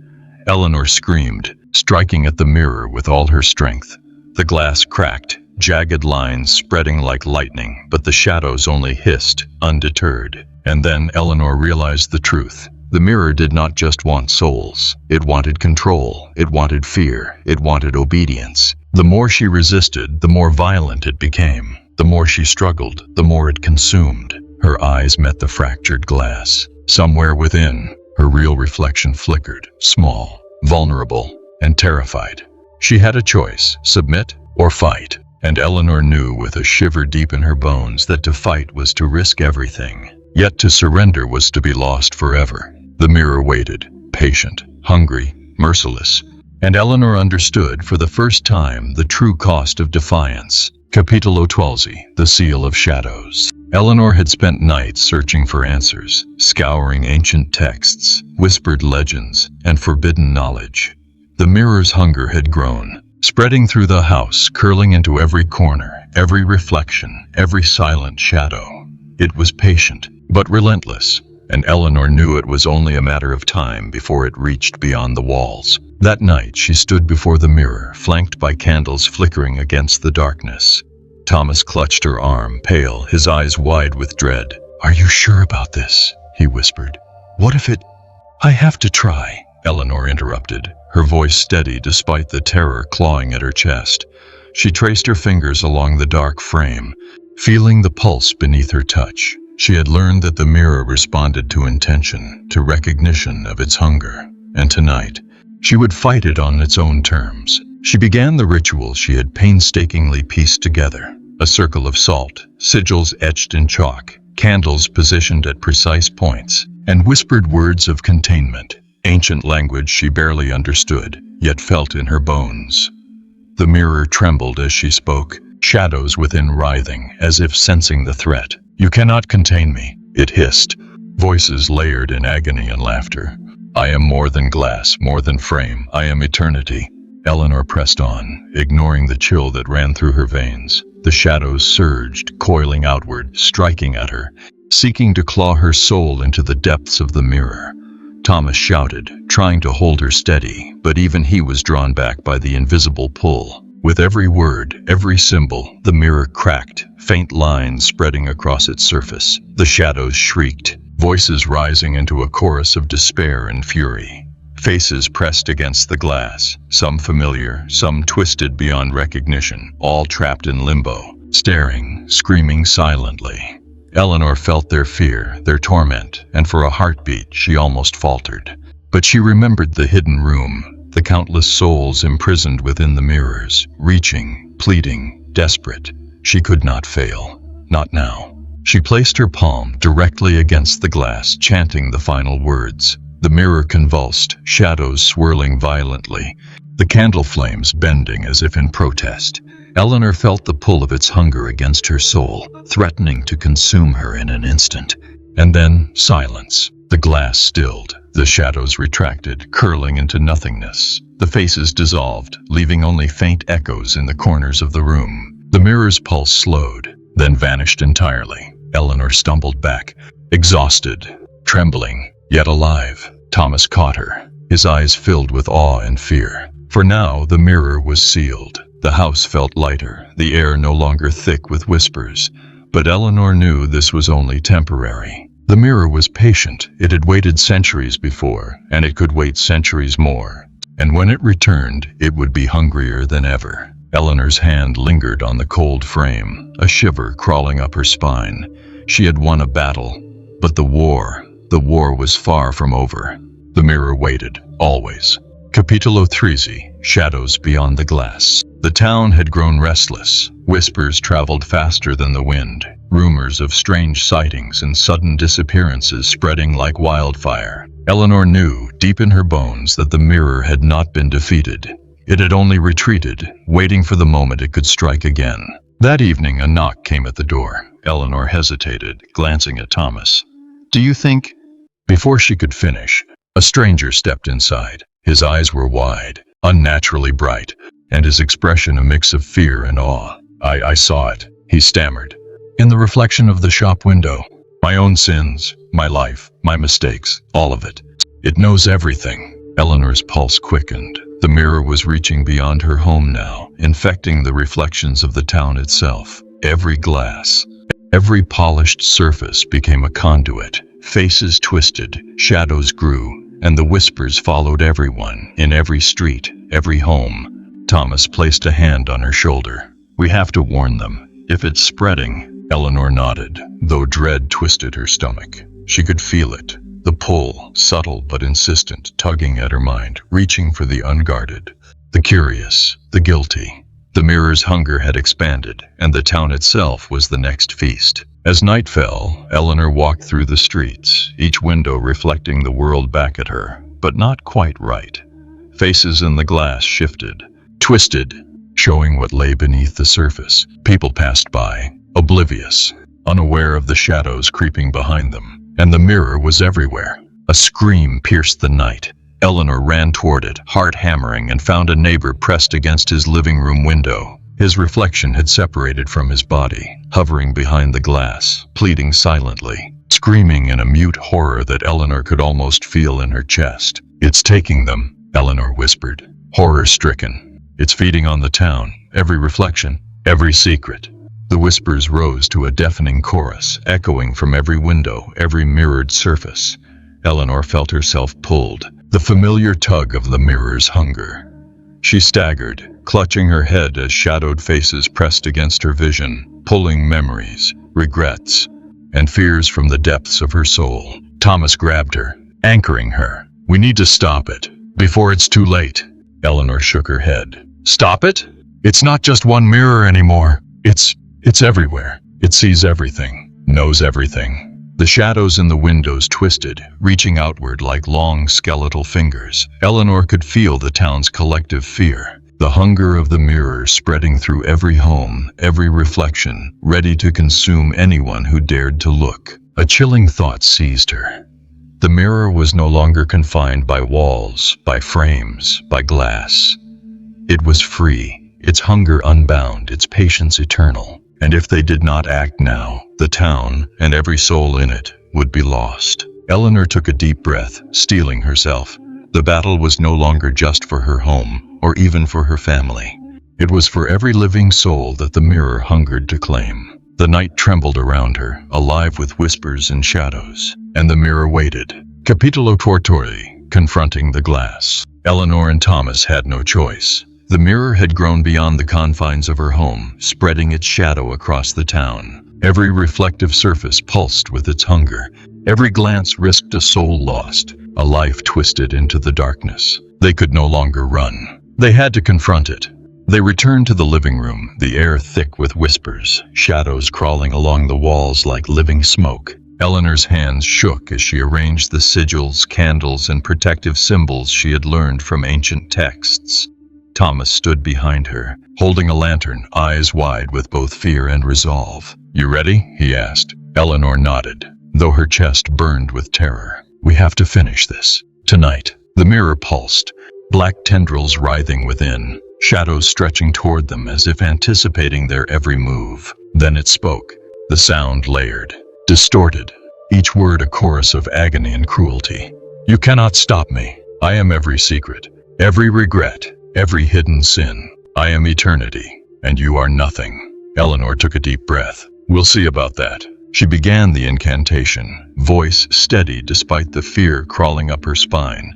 Eleanor screamed, striking at the mirror with all her strength. The glass cracked, jagged lines spreading like lightning, but the shadows only hissed, undeterred. And then Eleanor realized the truth. The mirror did not just want souls. It wanted control. It wanted fear. It wanted obedience. The more she resisted, the more violent it became. The more she struggled, the more it consumed. Her eyes met the fractured glass. Somewhere within, her real reflection flickered, small, vulnerable, and terrified. She had a choice, submit or fight. And Eleanor knew with a shiver deep in her bones that to fight was to risk everything. Yet to surrender was to be lost forever. The mirror waited, patient, hungry, merciless. And Eleanor understood for the first time the true cost of defiance. Capitolo 12, the Seal of Shadows. Eleanor had spent nights searching for answers, scouring ancient texts, whispered legends, and forbidden knowledge. The mirror's hunger had grown, spreading through the house, curling into every corner, every reflection, every silent shadow. It was patient, but relentless, and Eleanor knew it was only a matter of time before it reached beyond the walls. That night she stood before the mirror, flanked by candles flickering against the darkness. Thomas clutched her arm, pale, his eyes wide with dread. "Are you sure about this?" he whispered. "What if it—" "I have to try," Eleanor interrupted, her voice steady despite the terror clawing at her chest. She traced her fingers along the dark frame, feeling the pulse beneath her touch. She had learned that the mirror responded to intention, to recognition of its hunger. And tonight, she would fight it on its own terms. She began the ritual she had painstakingly pieced together. A circle of salt, sigils etched in chalk, candles positioned at precise points, and whispered words of containment. Ancient language she barely understood, yet felt in her bones. The mirror trembled as she spoke, shadows within writhing, as if sensing the threat. "You cannot contain me," it hissed, voices layered in agony and laughter. "I am more than glass, more than frame. I am eternity." Eleanor pressed on, ignoring the chill that ran through her veins. The shadows surged, coiling outward, striking at her, seeking to claw her soul into the depths of the mirror. Thomas shouted, trying to hold her steady, but even he was drawn back by the invisible pull. With every word, every symbol, the mirror cracked, faint lines spreading across its surface. The shadows shrieked, voices rising into a chorus of despair and fury. Faces pressed against the glass, some familiar, some twisted beyond recognition, all trapped in limbo, staring, screaming silently. Eleanor felt their fear, their torment, and for a heartbeat she almost faltered. But she remembered the hidden room, the countless souls imprisoned within the mirrors, reaching, pleading, desperate. She could not fail. Not now. She placed her palm directly against the glass, chanting the final words. The mirror convulsed, shadows swirling violently, the candle flames bending as if in protest. Eleanor felt the pull of its hunger against her soul, threatening to consume her in an instant. And then, silence. The glass stilled. The shadows retracted, curling into nothingness. The faces dissolved, leaving only faint echoes in the corners of the room. The mirror's pulse slowed, then vanished entirely. Eleanor stumbled back, exhausted, trembling, yet alive. Thomas caught her, his eyes filled with awe and fear. For now, the mirror was sealed. The house felt lighter, the air no longer thick with whispers. But Eleanor knew this was only temporary. The mirror was patient. It had waited centuries before, and it could wait centuries more. And when it returned, it would be hungrier than ever. Eleanor's hand lingered on the cold frame, a shiver crawling up her spine. She had won a battle, but the war was far from over. The mirror waited, always. Capítulo 13, Shadows Beyond the Glass. The town had grown restless. Whispers traveled faster than the wind. Rumors of strange sightings and sudden disappearances spreading like wildfire. Eleanor knew, deep in her bones, that the mirror had not been defeated. It had only retreated, waiting for the moment it could strike again. That evening, a knock came at the door. Eleanor hesitated, glancing at Thomas. "Do you think—" Before she could finish, a stranger stepped inside. His eyes were wide, unnaturally bright, and his expression a mix of fear and awe. I saw it," he stammered. "In the reflection of the shop window. My own sins, my life, my mistakes, all of it. It knows everything." Eleanor's pulse quickened. The mirror was reaching beyond her home now, infecting the reflections of the town itself. Every glass, every polished surface became a conduit. Faces twisted, shadows grew, and the whispers followed everyone, in every street, every home. Thomas placed a hand on her shoulder. "We have to warn them. If it's spreading." Eleanor nodded, though dread twisted her stomach. She could feel it, the pull, subtle but insistent, tugging at her mind, reaching for the unguarded, the curious, the guilty. The mirror's hunger had expanded, and the town itself was the next feast. As night fell, Eleanor walked through the streets, each window reflecting the world back at her, but not quite right. Faces in the glass shifted, twisted, showing what lay beneath the surface. People passed by, oblivious, unaware of the shadows creeping behind them, and the mirror was everywhere. A scream pierced the night. Eleanor ran toward it, heart hammering, and found a neighbor pressed against his living room window. His reflection had separated from his body, hovering behind the glass, pleading silently, screaming in a mute horror that Eleanor could almost feel in her chest. "It's taking them," Eleanor whispered, horror-stricken. "It's feeding on the town, every reflection, every secret." The whispers rose to a deafening chorus, echoing from every window, every mirrored surface. Eleanor felt herself pulled, the familiar tug of the mirror's hunger. She staggered, clutching her head as shadowed faces pressed against her vision, pulling memories, regrets, and fears from the depths of her soul. Thomas grabbed her, anchoring her. "We need to stop it, before it's too late." Eleanor shook her head. "Stop it? It's not just one mirror anymore. It's everywhere. It sees everything, knows everything." The shadows in the windows twisted, reaching outward like long skeletal fingers. Eleanor could feel the town's collective fear, the hunger of the mirror spreading through every home, every reflection, ready to consume anyone who dared to look. A chilling thought seized her. The mirror was no longer confined by walls, by frames, by glass. It was free, its hunger unbound, its patience eternal. And if they did not act now, the town, and every soul in it, would be lost. Eleanor took a deep breath, steeling herself. The battle was no longer just for her home, or even for her family. It was for every living soul that the mirror hungered to claim. The night trembled around her, alive with whispers and shadows, and the mirror waited. Capítulo 14, Confronting the Glass. Eleanor and Thomas had no choice. The mirror had grown beyond the confines of her home, spreading its shadow across the town. Every reflective surface pulsed with its hunger. Every glance risked a soul lost, a life twisted into the darkness. They could no longer run. They had to confront it. They returned to the living room, the air thick with whispers, shadows crawling along the walls like living smoke. Eleanor's hands shook as she arranged the sigils, candles, and protective symbols she had learned from ancient texts. Thomas stood behind her, holding a lantern, eyes wide with both fear and resolve. "You ready?" he asked. Eleanor nodded, though her chest burned with terror. "We have to finish this. Tonight." The mirror pulsed, black tendrils writhing within, shadows stretching toward them as if anticipating their every move. Then it spoke. The sound layered, distorted, each word a chorus of agony and cruelty. "You cannot stop me. I am every secret, every regret, every hidden sin. I am eternity, and you are nothing." Eleanor took a deep breath. "We'll see about that." She began the incantation, voice steady despite the fear crawling up her spine.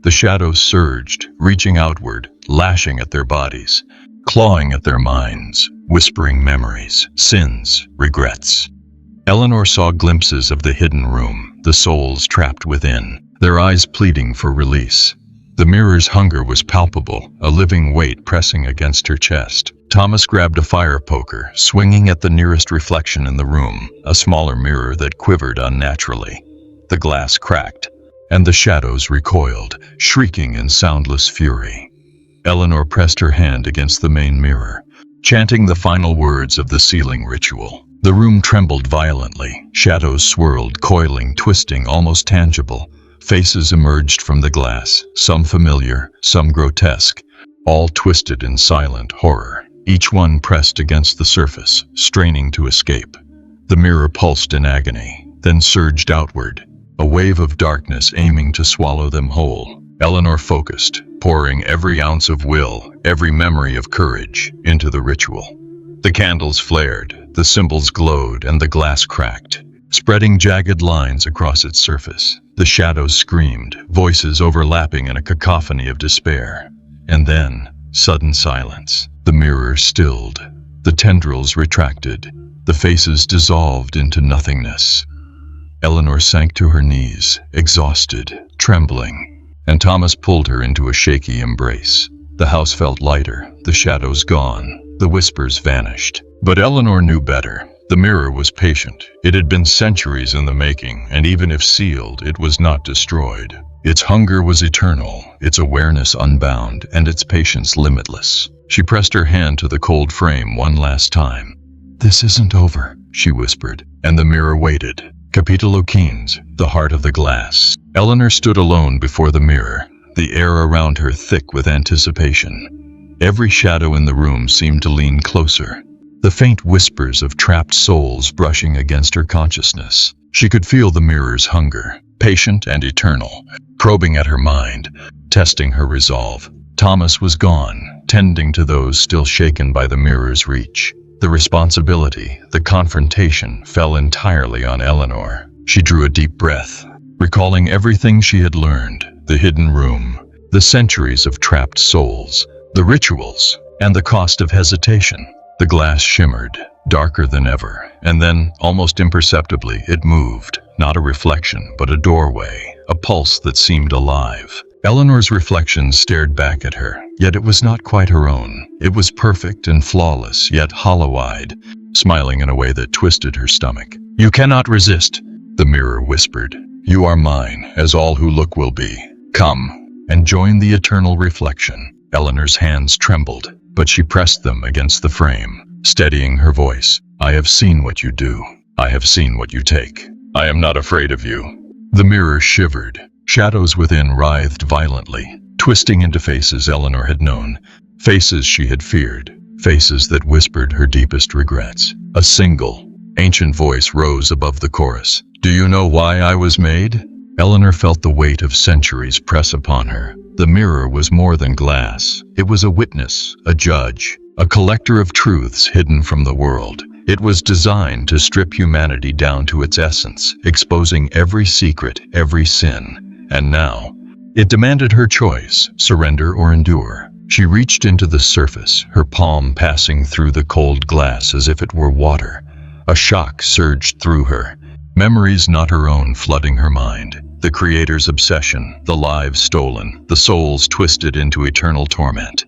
The shadows surged, reaching outward, lashing at their bodies. clawing at their minds, whispering memories, sins, regrets. Eleanor saw glimpses of the hidden room, the souls trapped within, their eyes pleading for release. The mirror's hunger was palpable, a living weight pressing against her chest. Thomas grabbed a fire poker, swinging at the nearest reflection in the room, a smaller mirror that quivered unnaturally. The glass cracked, and the shadows recoiled, shrieking in soundless fury. Eleanor pressed her hand against the main mirror, chanting the final words of the sealing ritual. The room trembled violently. Shadows swirled, coiling, twisting, almost tangible. Faces emerged from the glass, some familiar, some grotesque, all twisted in silent horror, each one pressed against the surface, straining to escape. The mirror pulsed in agony, then surged outward, a wave of darkness aiming to swallow them whole. Eleanor focused, pouring every ounce of will, every memory of courage, into the ritual. The candles flared, the symbols glowed, and the glass cracked, spreading jagged lines across its surface. The shadows screamed, voices overlapping in a cacophony of despair. And then, sudden silence. The mirror stilled, the tendrils retracted, the faces dissolved into nothingness. Eleanor sank to her knees, exhausted, trembling, and Thomas pulled her into a shaky embrace. The house felt lighter, the shadows gone, the whispers vanished. But Eleanor knew better. The mirror was patient. It had been centuries in the making, and even if sealed, it was not destroyed. Its hunger was eternal, its awareness unbound, and its patience limitless. She pressed her hand to the cold frame one last time. "This isn't over," she whispered, and the mirror waited. Capitolo Keynes, the heart of the glass. Eleanor stood alone before the mirror, the air around her thick with anticipation. Every shadow in the room seemed to lean closer, the faint whispers of trapped souls brushing against her consciousness. She could feel the mirror's hunger, patient and eternal, probing at her mind, testing her resolve. Thomas was gone, tending to those still shaken by the mirror's reach. The responsibility, the confrontation, fell entirely on Eleanor. She drew a deep breath, recalling everything she had learned, the hidden room, the centuries of trapped souls, the rituals, and the cost of hesitation. The glass shimmered, darker than ever, and then, almost imperceptibly, it moved, not a reflection, but a doorway, a pulse that seemed alive. Eleanor's reflection stared back at her, yet it was not quite her own. It was perfect and flawless, yet hollow-eyed, smiling in a way that twisted her stomach. "You cannot resist," the mirror whispered. "You are mine, as all who look will be. Come, and join the eternal reflection." Eleanor's hands trembled, but she pressed them against the frame, steadying her voice. "I have seen what you do. I have seen what you take. I am not afraid of you." The mirror shivered. Shadows within writhed violently, twisting into faces Eleanor had known, faces she had feared, faces that whispered her deepest regrets. A single, ancient voice rose above the chorus. "Do you know why I was made?" Eleanor felt the weight of centuries press upon her. The mirror was more than glass. It was a witness, a judge, a collector of truths hidden from the world. It was designed to strip humanity down to its essence, exposing every secret, every sin. And now, it demanded her choice, surrender or endure. She reached into the surface, her palm passing through the cold glass as if it were water. A shock surged through her, memories not her own flooding her mind. The Creator's obsession, the lives stolen, the souls twisted into eternal torment.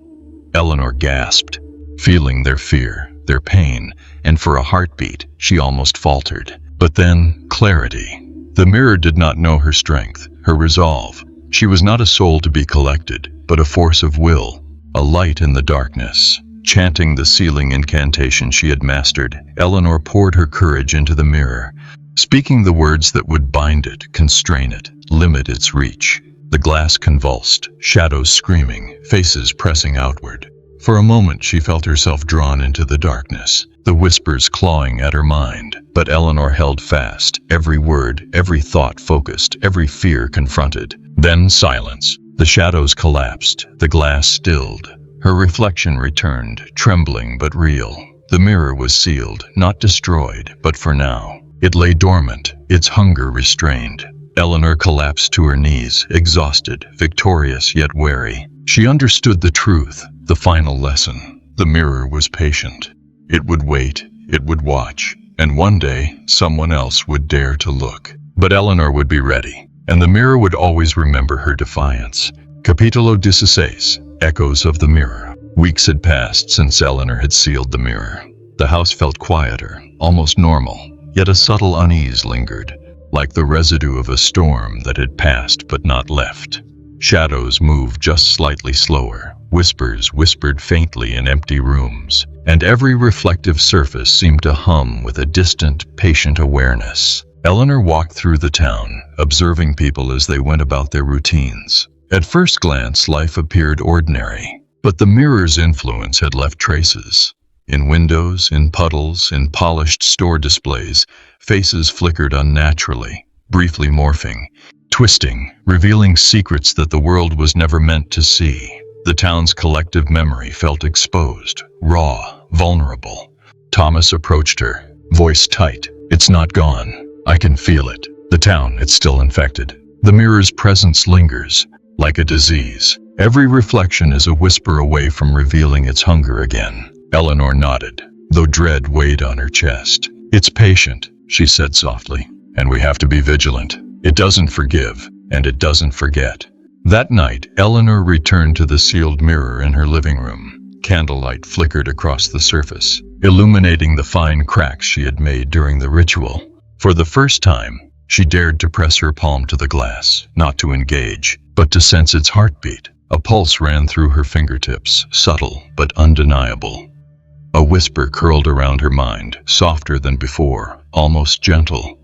Eleanor gasped, feeling their fear, their pain, and for a heartbeat, she almost faltered. But then, clarity. The mirror did not know her strength, her resolve. She was not a soul to be collected, but a force of will, a light in the darkness. Chanting the sealing incantation she had mastered, Eleanor poured her courage into the mirror, speaking the words that would bind it, constrain it, limit its reach. The glass convulsed, shadows screaming, faces pressing outward. For a moment she felt herself drawn into the darkness, the whispers clawing at her mind. But Eleanor held fast, every word, every thought focused, every fear confronted. Then silence. The shadows collapsed, the glass stilled. Her reflection returned, trembling but real. The mirror was sealed, not destroyed, but for now. It lay dormant, its hunger restrained. Eleanor collapsed to her knees, exhausted, victorious yet wary. She understood the truth, the final lesson. The mirror was patient. It would wait, it would watch, and one day someone else would dare to look. But Eleanor would be ready, and the mirror would always remember her defiance. Capítulo 16. Echoes of the Mirror. Weeks had passed since Eleanor had sealed the mirror. The house felt quieter, almost normal, yet a subtle unease lingered, like the residue of a storm that had passed but not left. Shadows moved just slightly slower. Whispers whispered faintly in empty rooms, and every reflective surface seemed to hum with a distant, patient awareness. Eleanor walked through the town, observing people as they went about their routines. At first glance, life appeared ordinary, but the mirror's influence had left traces. In windows, in puddles, in polished store displays, faces flickered unnaturally, briefly morphing, twisting, revealing secrets that the world was never meant to see. The town's collective memory felt exposed, raw, vulnerable. Thomas approached her, voice tight. "It's not gone. I can feel it. The town, it's still infected. The mirror's presence lingers, like a disease. Every reflection is a whisper away from revealing its hunger again." Eleanor nodded, though dread weighed on her chest. "It's patient," she said softly, "and we have to be vigilant. It doesn't forgive, and it doesn't forget." That night, Eleanor returned to the sealed mirror in her living room. Candlelight flickered across the surface, illuminating the fine cracks she had made during the ritual. For the first time, she dared to press her palm to the glass, not to engage, but to sense its heartbeat. A pulse ran through her fingertips, subtle but undeniable. A whisper curled around her mind, softer than before, almost gentle.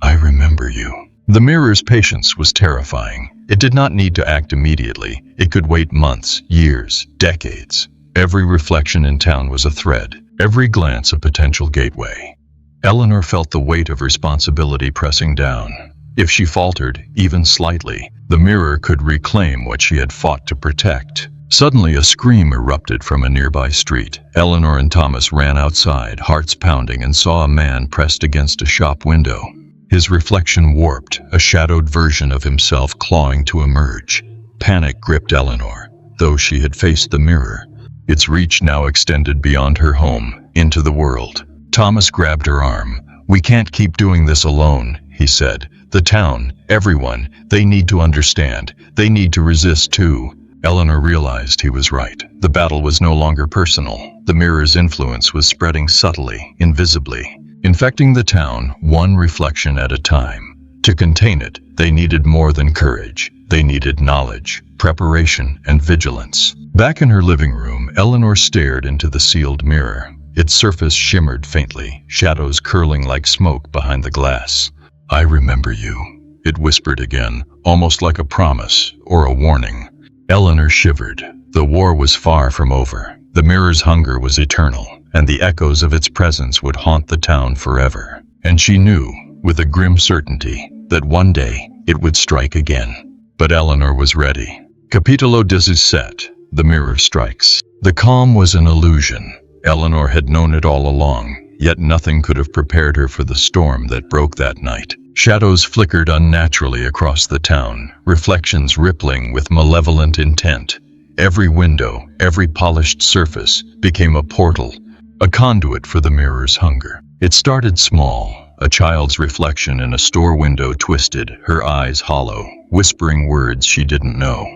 "I remember you." The mirror's patience was terrifying. It did not need to act immediately. It could wait months, years, decades. Every reflection in town was a thread, every glance a potential gateway. Eleanor felt the weight of responsibility pressing down. If she faltered, even slightly, the mirror could reclaim what she had fought to protect. Suddenly, a scream erupted from a nearby street. Eleanor and Thomas ran outside, hearts pounding, and saw a man pressed against a shop window. His reflection warped, a shadowed version of himself clawing to emerge. Panic gripped Eleanor, though she had faced the mirror. Its reach now extended beyond her home, into the world. Thomas grabbed her arm. "We can't keep doing this alone," he said. "The town, everyone, they need to understand. They need to resist too." Eleanor realized he was right. The battle was no longer personal. The mirror's influence was spreading subtly, invisibly, infecting the town, one reflection at a time. To contain it, they needed more than courage. They needed knowledge, preparation, and vigilance. Back in her living room, Eleanor stared into the sealed mirror. Its surface shimmered faintly, shadows curling like smoke behind the glass. "I remember you," it whispered again, almost like a promise or a warning. Eleanor shivered. The war was far from over. The mirror's hunger was eternal, and the echoes of its presence would haunt the town forever. And she knew, with a grim certainty, that one day it would strike again. But Eleanor was ready. Capítulo 17. The Mirror Strikes. The calm was an illusion. Eleanor had known it all along, yet nothing could have prepared her for the storm that broke that night. Shadows flickered unnaturally across the town, reflections rippling with malevolent intent. Every window, every polished surface became a portal, a conduit for the mirror's hunger. It started small, a child's reflection in a store window twisted, her eyes hollow, whispering words she didn't know.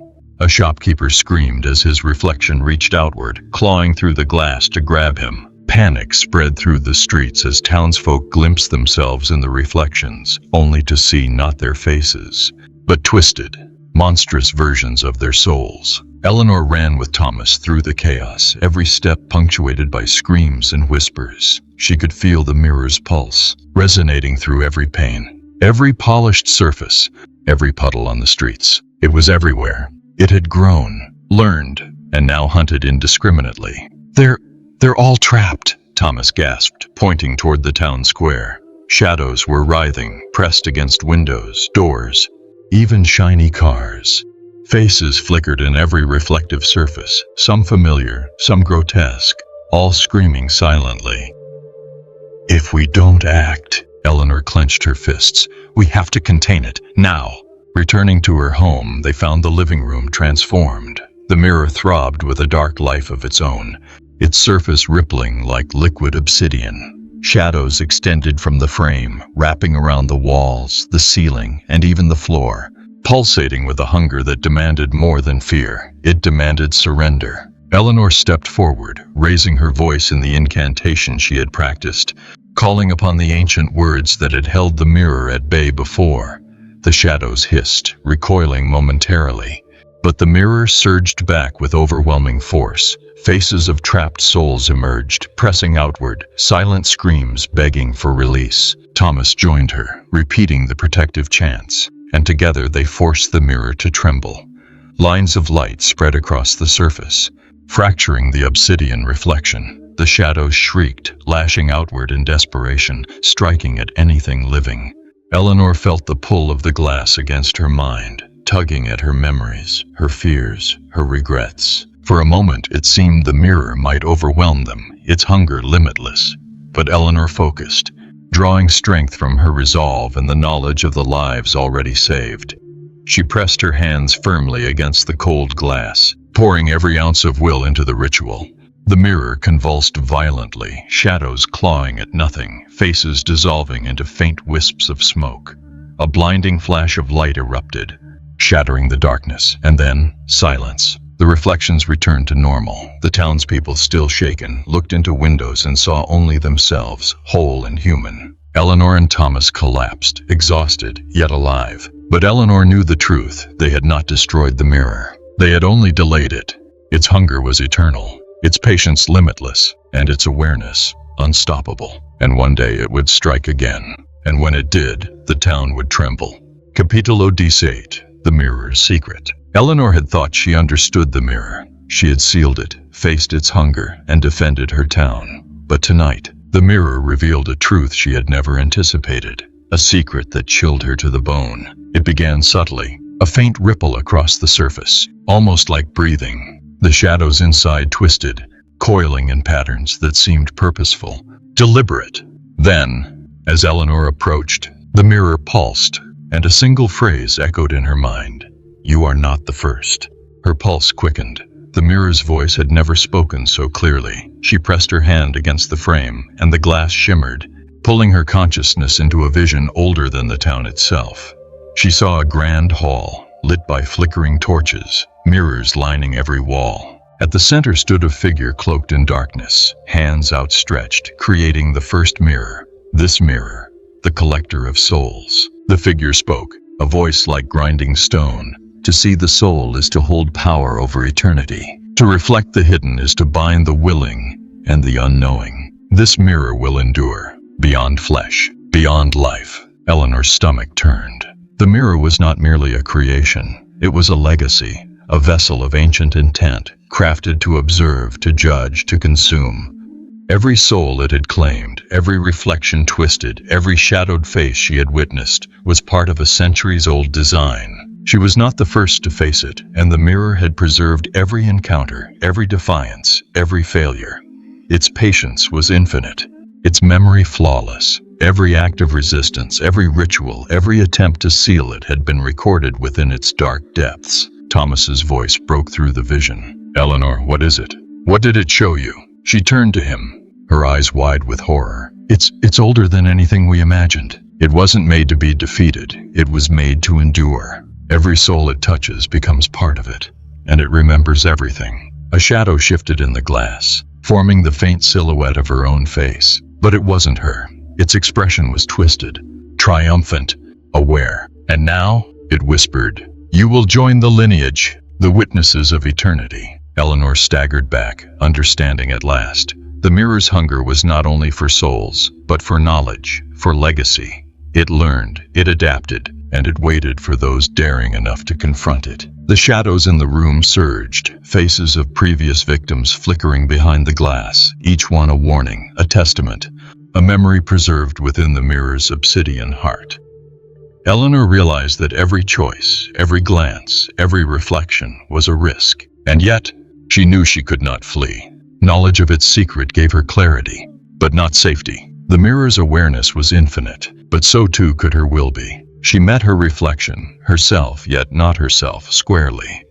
A shopkeeper screamed as his reflection reached outward, clawing through the glass to grab him. Panic spread through the streets as townsfolk glimpsed themselves in the reflections, only to see not their faces, but twisted, monstrous versions of their souls. Eleanor ran with Thomas through the chaos, every step punctuated by screams and whispers. She could feel the mirror's pulse, resonating through every pane, every polished surface, every puddle on the streets. It was everywhere. It had grown, learned, and now hunted indiscriminately. They're all trapped, Thomas gasped, pointing toward the town square. Shadows were writhing, pressed against windows, doors, even shiny cars. Faces flickered in every reflective surface, some familiar, some grotesque, all screaming silently. "If we don't act," Eleanor clenched her fists, "we have to contain it, now." Returning to her home, they found the living room transformed. The mirror throbbed with a dark life of its own. its surface rippling like liquid obsidian. Shadows extended from the frame, wrapping around the walls, the ceiling, and even the floor, pulsating with a hunger that demanded more than fear. It demanded surrender. Eleanor stepped forward, raising her voice in the incantation she had practiced, calling upon the ancient words that had held the mirror at bay before. The shadows hissed, recoiling momentarily, but the mirror surged back with overwhelming force. Faces of trapped souls emerged, pressing outward, silent screams begging for release. Thomas joined her, repeating the protective chants, and together they forced the mirror to tremble. Lines of light spread across the surface, fracturing the obsidian reflection. The shadows shrieked, lashing outward in desperation, striking at anything living. Eleanor felt the pull of the glass against her mind, tugging at her memories, her fears, her regrets. For a moment it seemed the mirror might overwhelm them, its hunger limitless. But Eleanor focused, drawing strength from her resolve and the knowledge of the lives already saved. She pressed her hands firmly against the cold glass, pouring every ounce of will into the ritual. The mirror convulsed violently, shadows clawing at nothing, faces dissolving into faint wisps of smoke. A blinding flash of light erupted, shattering the darkness, and then silence. The reflections returned to normal. The townspeople, still shaken, looked into windows and saw only themselves, whole and human. Eleanor and Thomas collapsed, exhausted, yet alive. But Eleanor knew the truth. They had not destroyed the mirror. They had only delayed it. Its hunger was eternal, its patience limitless, and its awareness unstoppable. And one day it would strike again. And when it did, the town would tremble. Capítulo 18. The Mirror's Secret. Eleanor had thought she understood the mirror. She had sealed it, faced its hunger, and defended her town. But tonight, the mirror revealed a truth she had never anticipated, a secret that chilled her to the bone. It began subtly, a faint ripple across the surface, almost like breathing. The shadows inside twisted, coiling in patterns that seemed purposeful, deliberate. Then, as Eleanor approached, the mirror pulsed, and a single phrase echoed in her mind. "You are not the first." Her pulse quickened. The mirror's voice had never spoken so clearly. She pressed her hand against the frame, and the glass shimmered, pulling her consciousness into a vision older than the town itself. She saw a grand hall, lit by flickering torches, mirrors lining every wall. At the center stood a figure cloaked in darkness, hands outstretched, creating the first mirror. This mirror, the collector of souls. The figure spoke, a voice like grinding stone. To see the soul is to hold power over eternity. To reflect the hidden is to bind the willing and the unknowing. This mirror will endure, beyond flesh, beyond life. Eleanor's stomach turned. The mirror was not merely a creation. It was a legacy, a vessel of ancient intent, crafted to observe, to judge, to consume. Every soul it had claimed, every reflection twisted, every shadowed face she had witnessed, was part of a centuries-old design. She was not the first to face it, and the mirror had preserved every encounter, every defiance, every failure. Its patience was infinite, its memory flawless. Every act of resistance, every ritual, every attempt to seal it had been recorded within its dark depths. Thomas's voice broke through the vision. "Eleanor, what is it? What did it show you?" She turned to him, her eyes wide with horror. It's older than anything we imagined. It wasn't made to be defeated. It was made to endure. Every soul it touches becomes part of it, and it remembers everything." A shadow shifted in the glass, forming the faint silhouette of her own face. But it wasn't her. Its expression was twisted, triumphant, aware. "And now," it whispered, "you will join the lineage, the witnesses of eternity." Eleanor staggered back, understanding at last. The mirror's hunger was not only for souls, but for knowledge, for legacy. It learned, it adapted, and it waited for those daring enough to confront it. The shadows in the room surged, faces of previous victims flickering behind the glass, each one a warning, a testament, a memory preserved within the mirror's obsidian heart. Eleanor realized that every choice, every glance, every reflection was a risk, and yet she knew she could not flee. Knowledge of its secret gave her clarity, but not safety. The mirror's awareness was infinite, but so too could her will be. She met her reflection, herself yet not herself, squarely.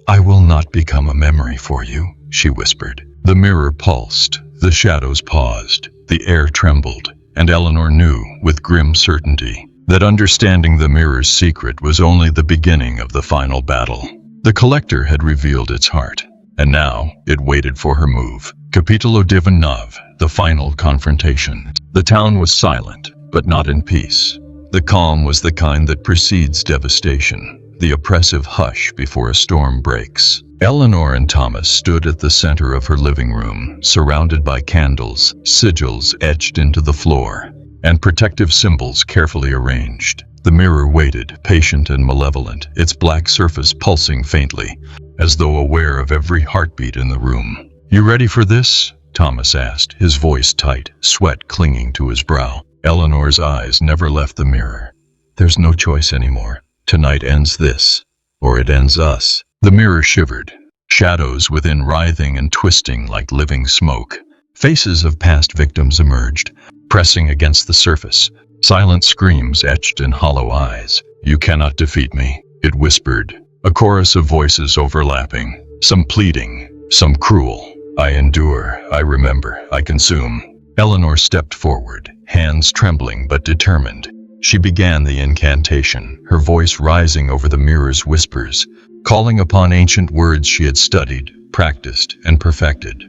"I will not become a memory for you," she whispered. The mirror pulsed, the shadows paused, the air trembled, and Eleanor knew, with grim certainty, that understanding the mirror's secret was only the beginning of the final battle. The collector had revealed its heart, and now it waited for her move. Capítulo 19, the final confrontation. The town was silent, but not in peace. The calm was the kind that precedes devastation, the oppressive hush before a storm breaks. Eleanor and Thomas stood at the center of her living room, surrounded by candles, sigils etched into the floor, and protective symbols carefully arranged. The mirror waited, patient and malevolent, its black surface pulsing faintly, as though aware of every heartbeat in the room. "You ready for this?" Thomas asked, his voice tight, sweat clinging to his brow. Eleanor's eyes never left the mirror. "There's no choice anymore. Tonight ends this, or it ends us." The mirror shivered, shadows within writhing and twisting like living smoke. Faces of past victims emerged, pressing against the surface. Silent screams etched in hollow eyes. "You cannot defeat me," it whispered, a chorus of voices overlapping, some pleading, some cruel. "I endure, I remember, I consume." Eleanor stepped forward, hands trembling but determined. She began the incantation, her voice rising over the mirror's whispers, calling upon ancient words she had studied, practiced, and perfected.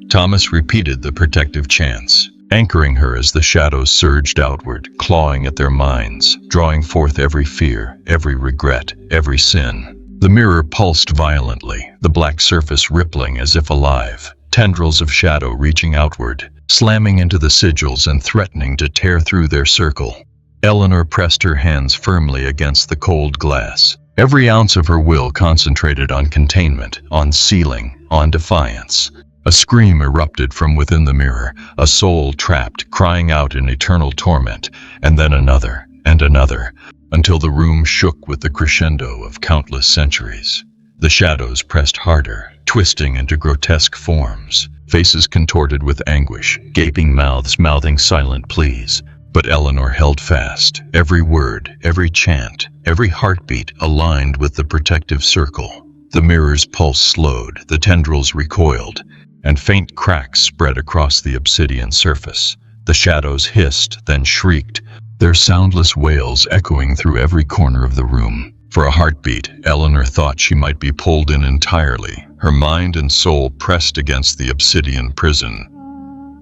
Thomas repeated the protective chants, anchoring her as the shadows surged outward, clawing at their minds, drawing forth every fear, every regret, every sin. The mirror pulsed violently, the black surface rippling as if alive, tendrils of shadow reaching outward, slamming into the sigils and threatening to tear through their circle. Eleanor pressed her hands firmly against the cold glass, every ounce of her will concentrated on containment, on sealing, on defiance. A scream erupted from within the mirror, a soul trapped, crying out in eternal torment, and then another, and another, until the room shook with the crescendo of countless centuries. The shadows pressed harder, twisting into grotesque forms, faces contorted with anguish, gaping mouths mouthing silent pleas. But Eleanor held fast, every word, every chant, every heartbeat aligned with the protective circle. The mirror's pulse slowed, the tendrils recoiled, and faint cracks spread across the obsidian surface. The shadows hissed, then shrieked, their soundless wails echoing through every corner of the room. For a heartbeat, Eleanor thought she might be pulled in entirely, her mind and soul pressed against the obsidian prison.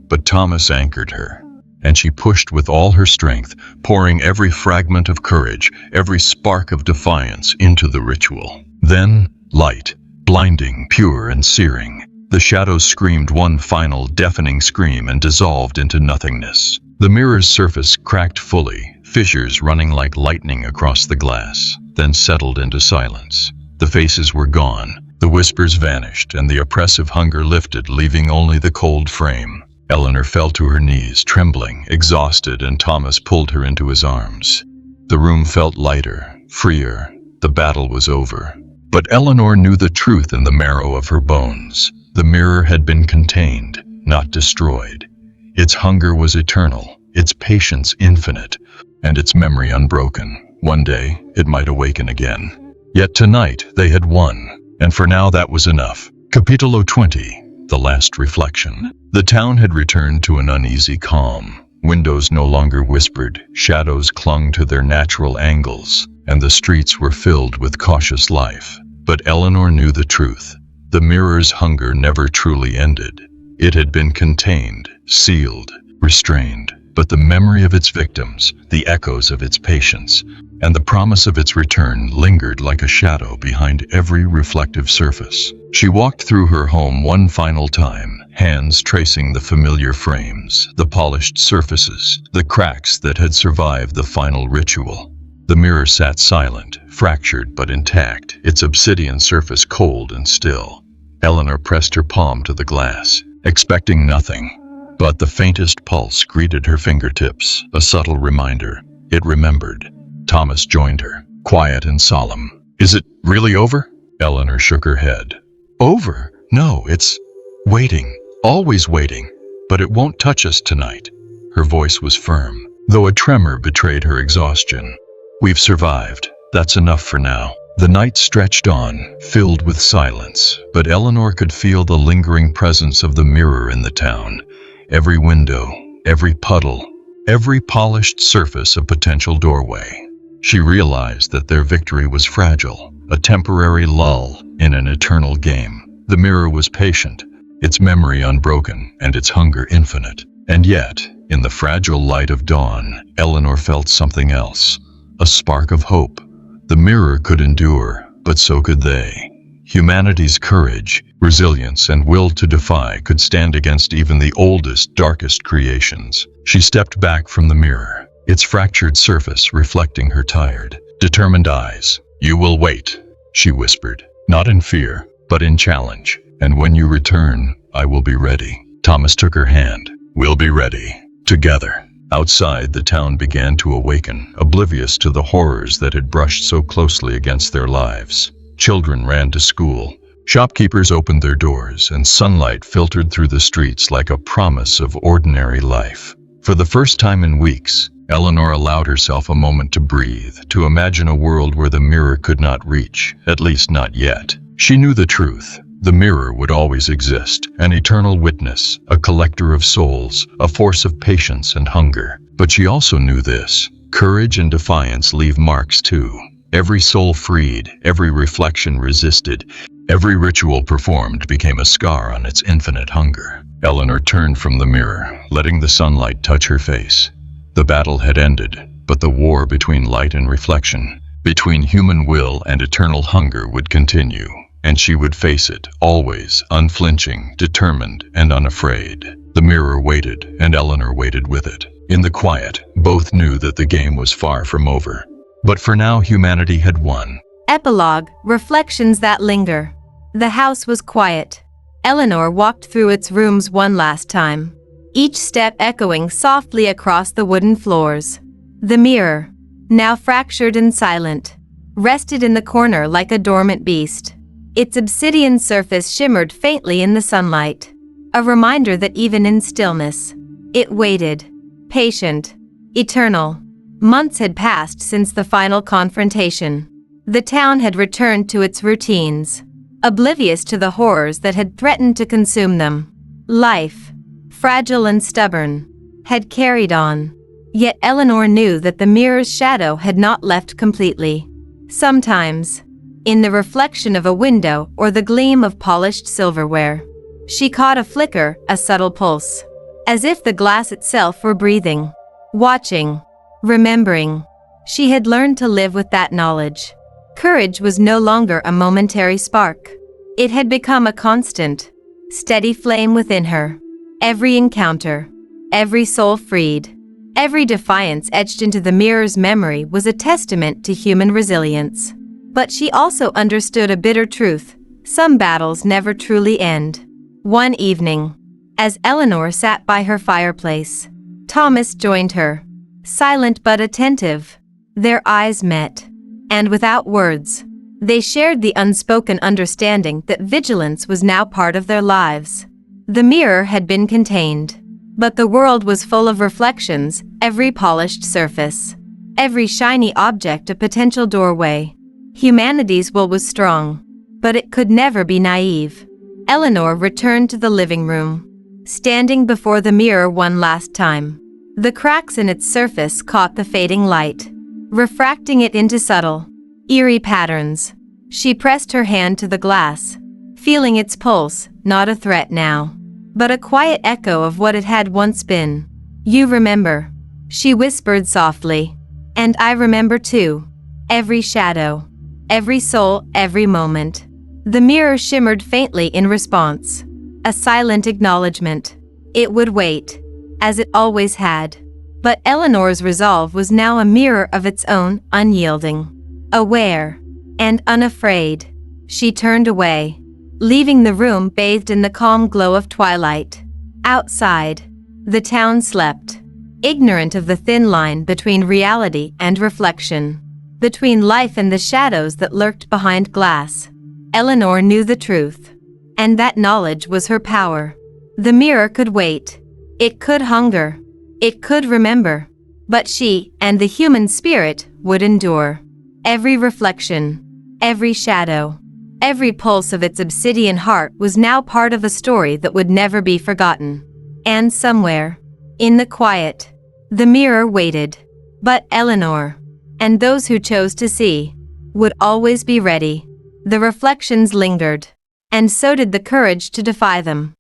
But Thomas anchored her, and she pushed with all her strength, pouring every fragment of courage, every spark of defiance into the ritual. Then, light, blinding, pure and searing. The shadows screamed one final deafening scream and dissolved into nothingness. The mirror's surface cracked fully, fissures running like lightning across the glass, then settled into silence. The faces were gone, the whispers vanished, and the oppressive hunger lifted, leaving only the cold frame. Eleanor fell to her knees, trembling, exhausted, and Thomas pulled her into his arms. The room felt lighter, freer. The battle was over. But Eleanor knew the truth in the marrow of her bones. The mirror had been contained, not destroyed. Its hunger was eternal, its patience infinite, and its memory unbroken. One day, it might awaken again. Yet tonight, they had won, and for now that was enough. Capítulo 20. The last reflection. The town had returned to an uneasy calm. Windows no longer whispered, shadows clung to their natural angles, and the streets were filled with cautious life. But Eleanor knew the truth. The mirror's hunger never truly ended. It had been contained, sealed, restrained, but the memory of its victims, the echoes of its patience, and the promise of its return lingered like a shadow behind every reflective surface. She walked through her home one final time, hands tracing the familiar frames, the polished surfaces, the cracks that had survived the final ritual. The mirror sat silent, fractured but intact, its obsidian surface cold and still. Eleanor pressed her palm to the glass, expecting nothing. But the faintest pulse greeted her fingertips, a subtle reminder. It remembered. Thomas joined her, quiet and solemn. "Is it really over?" Eleanor shook her head. "Over? No, it's waiting, always waiting. But it won't touch us tonight." Her voice was firm, though a tremor betrayed her exhaustion. "We've survived. That's enough for now." The night stretched on, filled with silence, but Eleanor could feel the lingering presence of the mirror in the town. Every window, every puddle, every polished surface a potential doorway. She realized that their victory was fragile, a temporary lull in an eternal game. The mirror was patient, its memory unbroken, and its hunger infinite. And yet, in the fragile light of dawn, Eleanor felt something else, a spark of hope. The mirror could endure, but so could they. Humanity's courage, resilience, and will to defy could stand against even the oldest, darkest creations. She stepped back from the mirror, its fractured surface reflecting her tired, determined eyes. "You will wait," she whispered, not in fear, but in challenge. "And when you return, I will be ready." Thomas took her hand. "We'll be ready. Together." Outside, the town began to awaken, oblivious to the horrors that had brushed so closely against their lives. Children ran to school. Shopkeepers opened their doors, and sunlight filtered through the streets like a promise of ordinary life. For the first time in weeks, Eleanor allowed herself a moment to breathe, to imagine a world where the mirror could not reach, at least not yet. She knew the truth. The mirror would always exist, an eternal witness, a collector of souls, a force of patience and hunger. But she also knew this: courage and defiance leave marks too. Every soul freed, every reflection resisted, every ritual performed became a scar on its infinite hunger. Eleanor turned from the mirror, letting the sunlight touch her face. The battle had ended, but the war between light and reflection, between human will and eternal hunger would continue. And she would face it, always, unflinching, determined, and unafraid. The mirror waited, and Eleanor waited with it. In the quiet, both knew that the game was far from over. But for now, humanity had won. Epilogue: Reflections that linger. The house was quiet. Eleanor walked through its rooms one last time, each step echoing softly across the wooden floors. The mirror, now fractured and silent, rested in the corner like a dormant beast. Its obsidian surface shimmered faintly in the sunlight, a reminder that even in stillness, it waited, patient, eternal. Months had passed since the final confrontation. The town had returned to its routines, oblivious to the horrors that had threatened to consume them. Life, fragile and stubborn, had carried on. Yet Eleanor knew that the mirror's shadow had not left completely. Sometimes, in the reflection of a window or the gleam of polished silverware, she caught a flicker, a subtle pulse, as if the glass itself were breathing, watching, remembering. She had learned to live with that knowledge. Courage was no longer a momentary spark. It had become a constant, steady flame within her. Every encounter, every soul freed, every defiance etched into the mirror's memory was a testament to human resilience. But she also understood a bitter truth: some battles never truly end. One evening, as Eleanor sat by her fireplace, Thomas joined her, silent but attentive. Their eyes met, and without words, they shared the unspoken understanding that vigilance was now part of their lives. The mirror had been contained, but the world was full of reflections, every polished surface, every shiny object a potential doorway. Humanity's will was strong, but it could never be naive. Eleanor returned to the living room, standing before the mirror one last time. The cracks in its surface caught the fading light, refracting it into subtle, eerie patterns. She pressed her hand to the glass, feeling its pulse, not a threat now, but a quiet echo of what it had once been. "You remember," she whispered softly. "And I remember too. Every shadow, every soul, every moment." The mirror shimmered faintly in response, a silent acknowledgement. It would wait, as it always had. But Eleanor's resolve was now a mirror of its own, unyielding, aware, and unafraid. She turned away, leaving the room bathed in the calm glow of twilight. Outside, the town slept, ignorant of the thin line between reality and reflection, between life and the shadows that lurked behind glass. Eleanor knew the truth, and that knowledge was her power. The mirror could wait, it could hunger, it could remember, but she and the human spirit would endure. Every reflection, Every shadow, every pulse of its obsidian heart was now part of a story that would never be forgotten. And somewhere, in the quiet, the mirror waited. But Eleanor, and those who chose to see, would always be ready. The reflections lingered, and so did the courage to defy them.